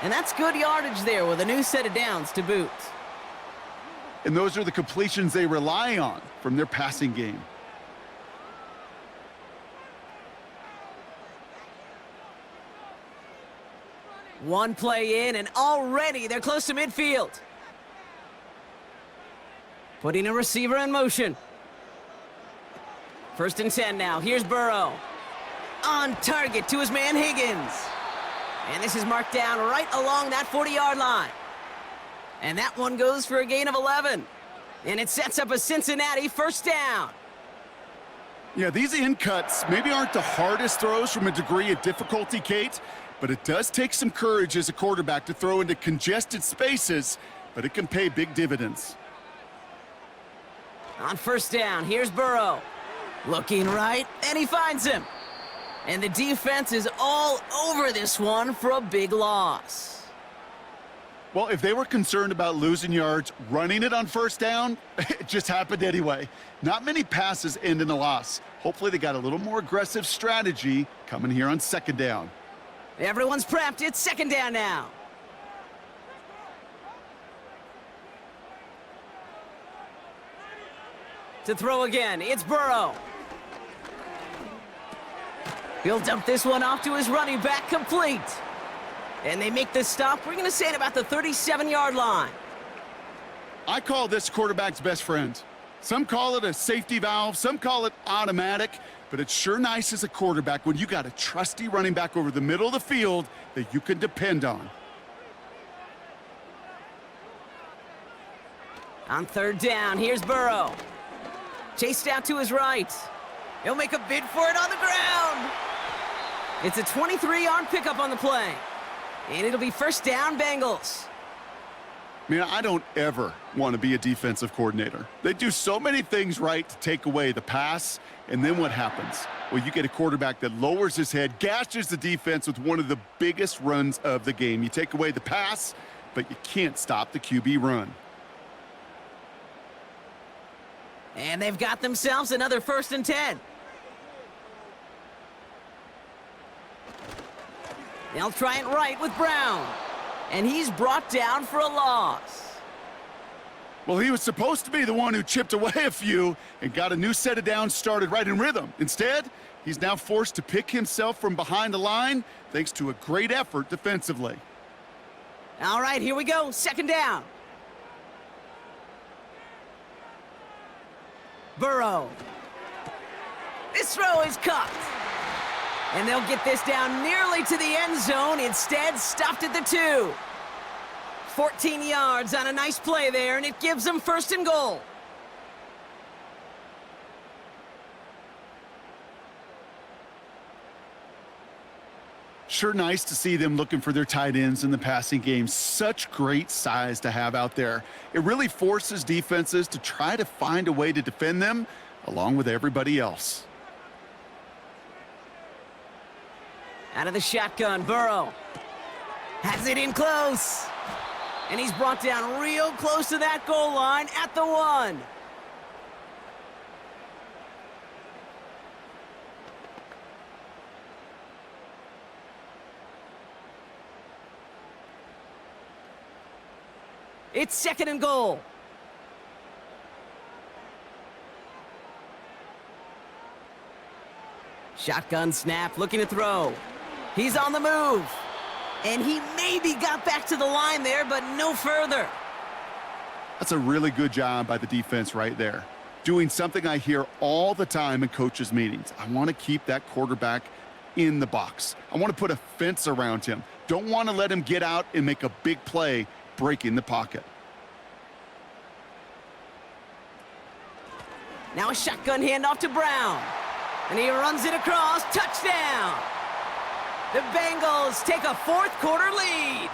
And that's good yardage there with a new set of downs to boot. And those are the completions they rely on from their passing game. One play in, and already they're close to midfield. Putting a receiver in motion. First and 10 now. Here's Burrow. On target to his man Higgins. And this is marked down right along that 40-yard line. And that one goes for a gain of 11. And it sets up a Cincinnati first down. Yeah, these in cuts maybe aren't the hardest throws from a degree of difficulty, Kate, but it does take some courage as a quarterback to throw into congested spaces, but it can pay big dividends. On first down, here's Burrow. Looking right, and he finds him. And the defense is all over this one for a big loss. Well, if they were concerned about losing yards, running it on first down, it just happened anyway. Not many passes end in a loss. Hopefully they got a little more aggressive strategy coming here on second down. Everyone's prepped. It's second down now. To throw again, it's Burrow. He'll dump this one off to his running back, complete. And they make the stop. We're going to say it about the 37-yard line. I call this quarterback's best friend. Some call it a safety valve, some call it automatic, but it's sure nice as a quarterback when you got a trusty running back over the middle of the field that you can depend on. On third down, here's Burrow. Chased out to his right. He'll make a bid for it on the ground. It's a 23-yard pickup on the play. And it'll be first down, Bengals. Man, I don't ever want to be a defensive coordinator. They do so many things right to take away the pass, and then what happens? Well, you get a quarterback that lowers his head, gashes the defense with one of the biggest runs of the game. You take away the pass, but you can't stop the QB run. And they've got themselves another 1st and 10. They'll try it right with Brown. And he's brought down for a loss. Well, he was supposed to be the one who chipped away a few and got a new set of downs started right in rhythm. Instead, he's now forced to pick himself from behind the line thanks to a great effort defensively. All right, here we go. Second down. Burrow. This throw is caught. And they'll get this down nearly to the end zone. Instead, stopped at the 2. 14 yards on a nice play there, and it gives them 1st and goal. Sure nice to see them looking for their tight ends in the passing game. Such great size to have out there. It really forces defenses to try to find a way to defend them along with everybody else. Out of the shotgun, Burrow has it in close. And he's brought down real close to that goal line at the 1. It's 2nd and goal. Shotgun snap, looking to throw. He's on the move. And he maybe got back to the line there, but no further. That's a really good job by the defense right there. Doing something I hear all the time in coaches' meetings. I want to keep that quarterback in the box. I want to put a fence around him. Don't want to let him get out and make a big play, breaking the pocket. Now a shotgun handoff to Brown. And he runs it across. Touchdown! The Bengals take a 4th quarter lead.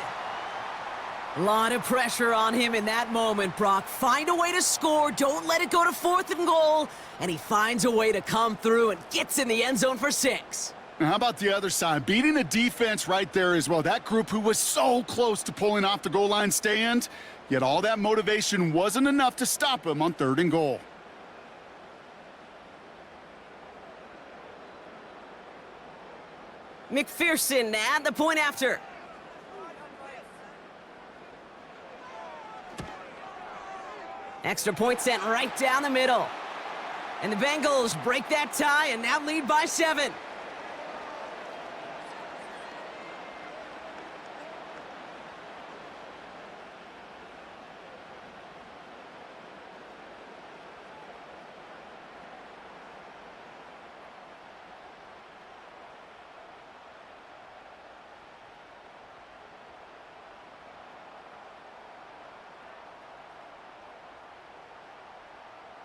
A lot of pressure on him in that moment, Brock. Find a way to score. Don't let it go to 4th and goal. And he finds a way to come through and gets in the end zone for 6. Now, how about the other side? Beating the defense right there as well. That group who was so close to pulling off the goal line stand, yet all that motivation wasn't enough to stop him on 3rd and goal. McPherson at the point after. Extra point sent right down the middle. And the Bengals break that tie and now lead by 7.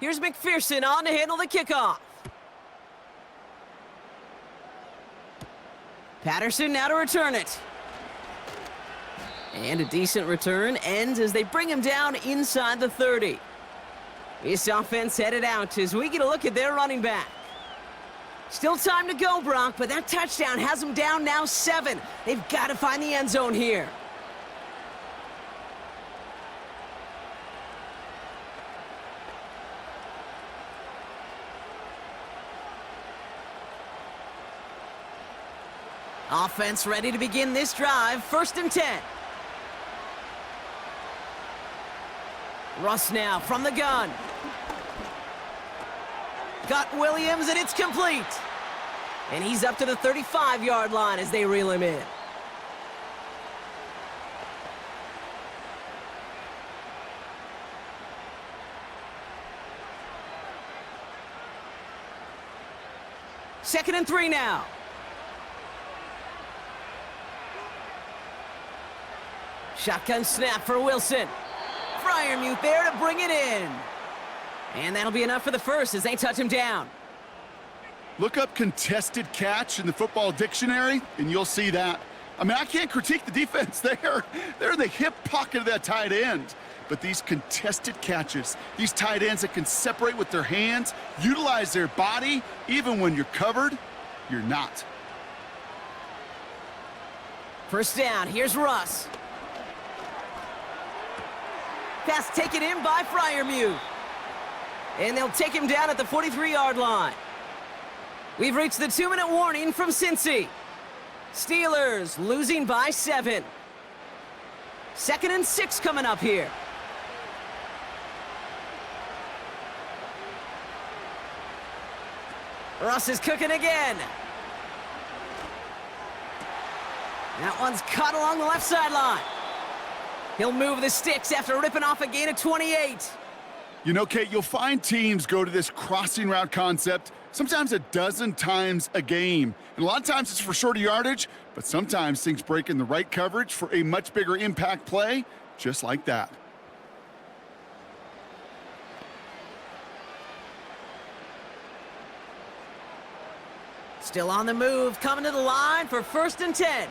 Here's McPherson on to handle the kickoff. Patterson now to return it. And a decent return ends as they bring him down inside the 30. This offense headed out as we get a look at their running back. Still time to go, Brock, but that touchdown has them down now 7. They've got to find the end zone here. Offense ready to begin this drive. 1st and 10. Russ now from the gun. Got Williams, and it's complete. And he's up to the 35-yard line as they reel him in. Second and 3 now. Shotgun snap for Wilson. Freiermuth there to bring it in. And that'll be enough for the first as they touch him down. Look up contested catch in the football dictionary, and you'll see that. I mean, I can't critique the defense there. They're in the hip pocket of that tight end. But these contested catches, these tight ends that can separate with their hands, utilize their body, even when you're covered, you're not. First down, here's Russ. Pass taken in by Freiermuth. And they'll take him down at the 43-yard line. We've reached the 2-minute warning from Cincy. Steelers losing by 7. 2nd and 6 coming up here. Russ is cooking again. That one's caught along the left sideline. He'll move the sticks after ripping off a gain of 28. You know, Kate, you'll find teams go to this crossing route concept sometimes a dozen times a game. And a lot of times it's for shorter yardage, but sometimes things break in the right coverage for a much bigger impact play, just like that. Still on the move, coming to the line for 1st and 10.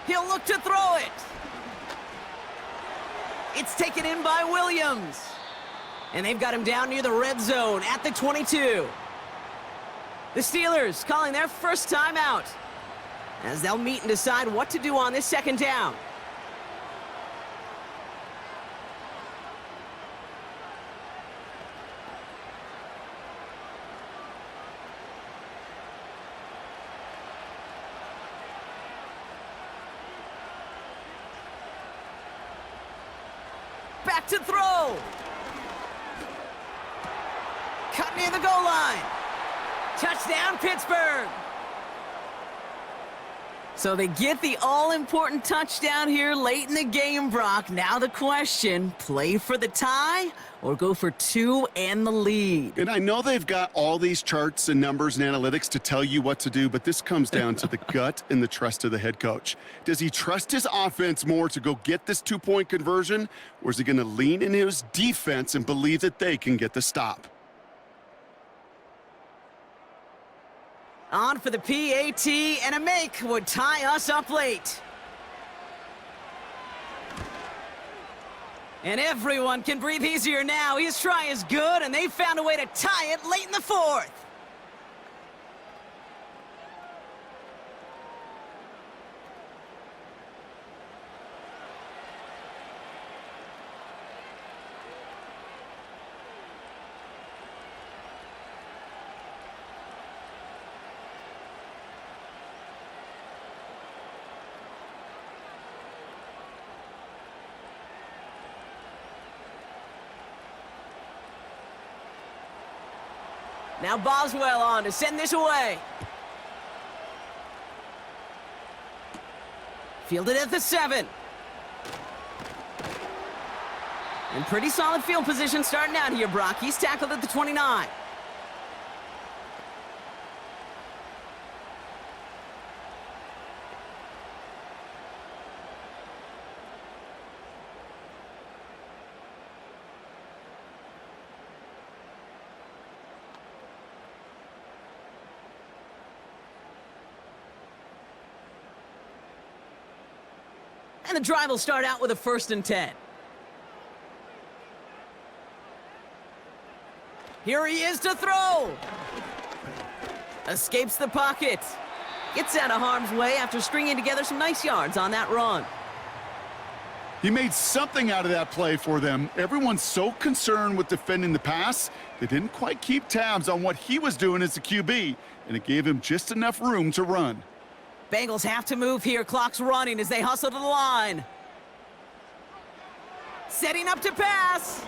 He'll look to throw it. It's taken in by Williams. And they've got him down near the red zone at the 22. The Steelers calling their first timeout as they'll meet and decide what to do on this 2nd down. Back to throw. Cut near the goal line. Touchdown, Pittsburgh. So they get the all-important touchdown here late in the game, Brock. Now the question, play for the tie or go for 2 and the lead? And I know they've got all these charts and numbers and analytics to tell you what to do, but this comes down to the gut and the trust of the head coach. Does he trust his offense more to go get this 2-point conversion, or is he going to lean into his defense and believe that they can get the stop? On for the PAT, and a make would tie us up late. And everyone can breathe easier now. His try is good, and they found a way to tie it late in the 4th. Now Boswell on to send this away. Fielded at the 7. And pretty solid field position starting out here, Brock. He's tackled at the 29. And the drive will start out with a 1st and 10. Here he is to throw. Escapes the pocket. Gets out of harm's way after stringing together some nice yards on that run. He made something out of that play for them. Everyone's so concerned with defending the pass, they didn't quite keep tabs on what he was doing as a QB, and it gave him just enough room to run. Bengals have to move here. Clock's running as they hustle to the line. Setting up to pass.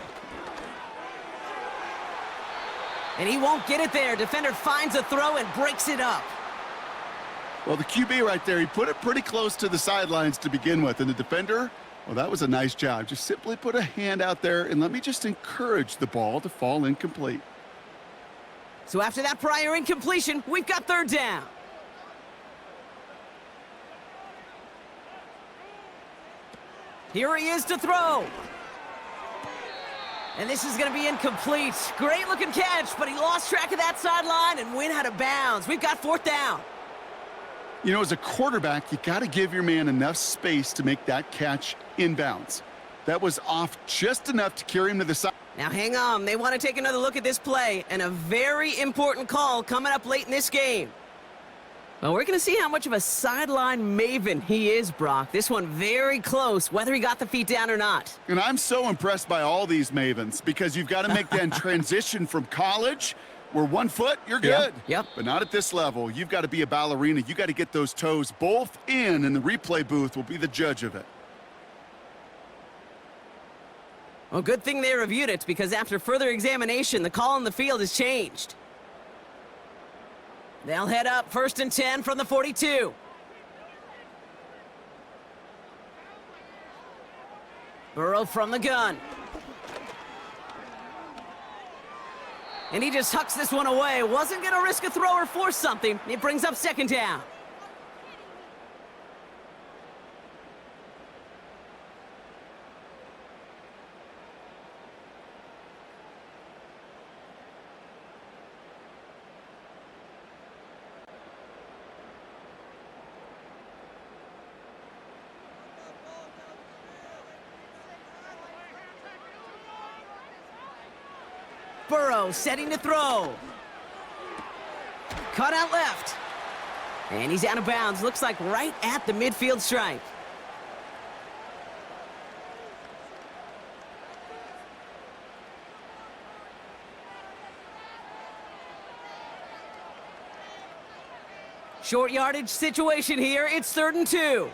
And he won't get it there. Defender finds a throw and breaks it up. Well, the QB right there, he put it pretty close to the sidelines to begin with, and the defender, well, that was a nice job. Just simply put a hand out there and let me just encourage the ball to fall incomplete. So after that prior incompletion, we've got third down. Here he is to throw. And this is going to be incomplete. Great looking catch, but he lost track of that sideline and went out of bounds. We've got fourth down. You know, as a quarterback, you got to give your man enough space to make that catch inbounds. That was off just enough to carry him to the side. Now hang on, they want to take another look at this play, and a very important call coming up late in this game. Well, we're going to see how much of a sideline maven he is, Brock. This one very close, whether he got the feet down or not. And I'm so impressed by all these mavens because you've got to make that transition from college where 1 foot, you're good. Yep. But not at this level. You've got to be a ballerina. You got to get those toes both in, and the replay booth will be the judge of it. Well, good thing they reviewed it, because after further examination, the call on the field has changed. They'll head up 1st and 10 from the 42. Burrow from the gun. And he just hucks this one away. Wasn't going to risk a throw or force something. It brings up second down. Burrow setting to throw. Cut out left. And he's out of bounds. Looks like right at the midfield stripe. Short yardage situation here. It's 3rd and 2.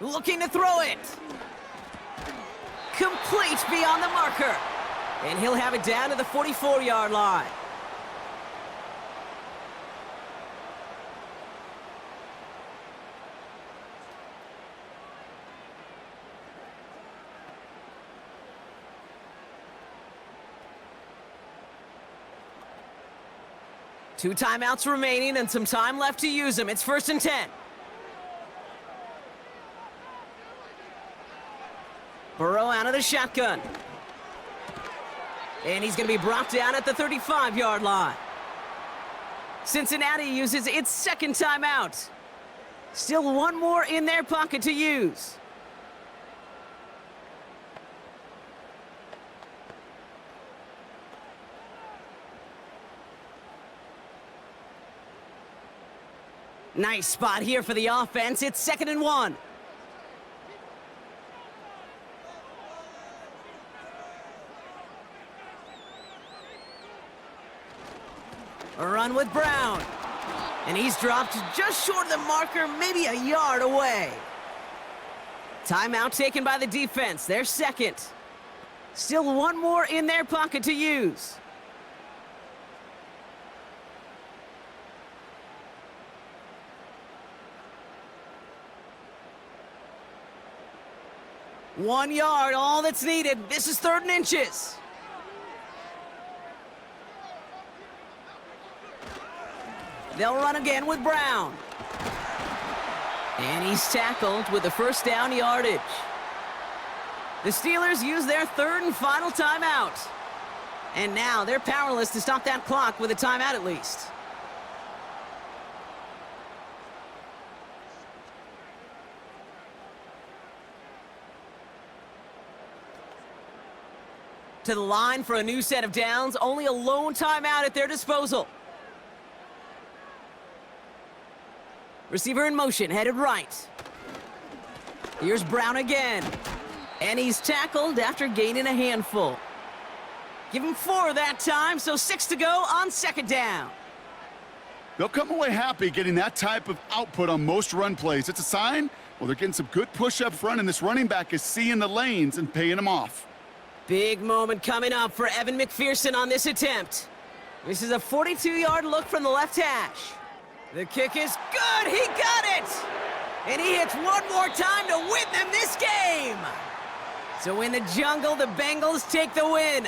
Looking to throw it. Complete beyond the marker. And he'll have it down to the 44-yard line. Two timeouts remaining and some time left to use them. It's 1st and 10. Burrow out of the shotgun. And he's going to be brought down at the 35-yard line. Cincinnati uses its second timeout. Still one more in their pocket to use. Nice spot here for the offense. It's 2nd and 1. A run with Brown. And he's dropped just short of the marker, maybe a yard away. Timeout taken by the defense. They're second. Still one more in their pocket to use. One yard, all that's needed. This is 3rd and inches. They'll run again with Brown. And he's tackled with the first down yardage. The Steelers use their 3rd and final timeout. And now they're powerless to stop that clock with a timeout at least. To the line for a new set of downs, only a lone timeout at their disposal. Receiver in motion, headed right. Here's Brown again. And he's tackled after gaining a handful. Give him 4 that time, so 6 to go on second down. They'll come away happy getting that type of output on most run plays. It's a sign, well, they're getting some good push up front, and this running back is seeing the lanes and paying them off. Big moment coming up for Evan McPherson on this attempt. This is a 42-yard look from the left hash. The kick is good. He got it. And he hits one more time to win them this game. So in the jungle, the Bengals take the win.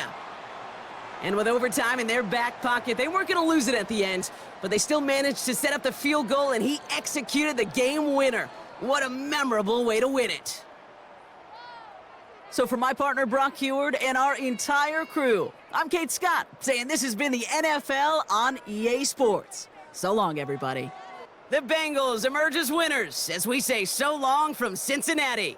And with overtime in their back pocket, they weren't going to lose it at the end, but they still managed to set up the field goal, and he executed the game winner. What a memorable way to win it. So for my partner, Brock Heward, and our entire crew, I'm Kate Scott, saying this has been the NFL on EA Sports. So long, everybody. The Bengals emerge as winners as we say so long from Cincinnati.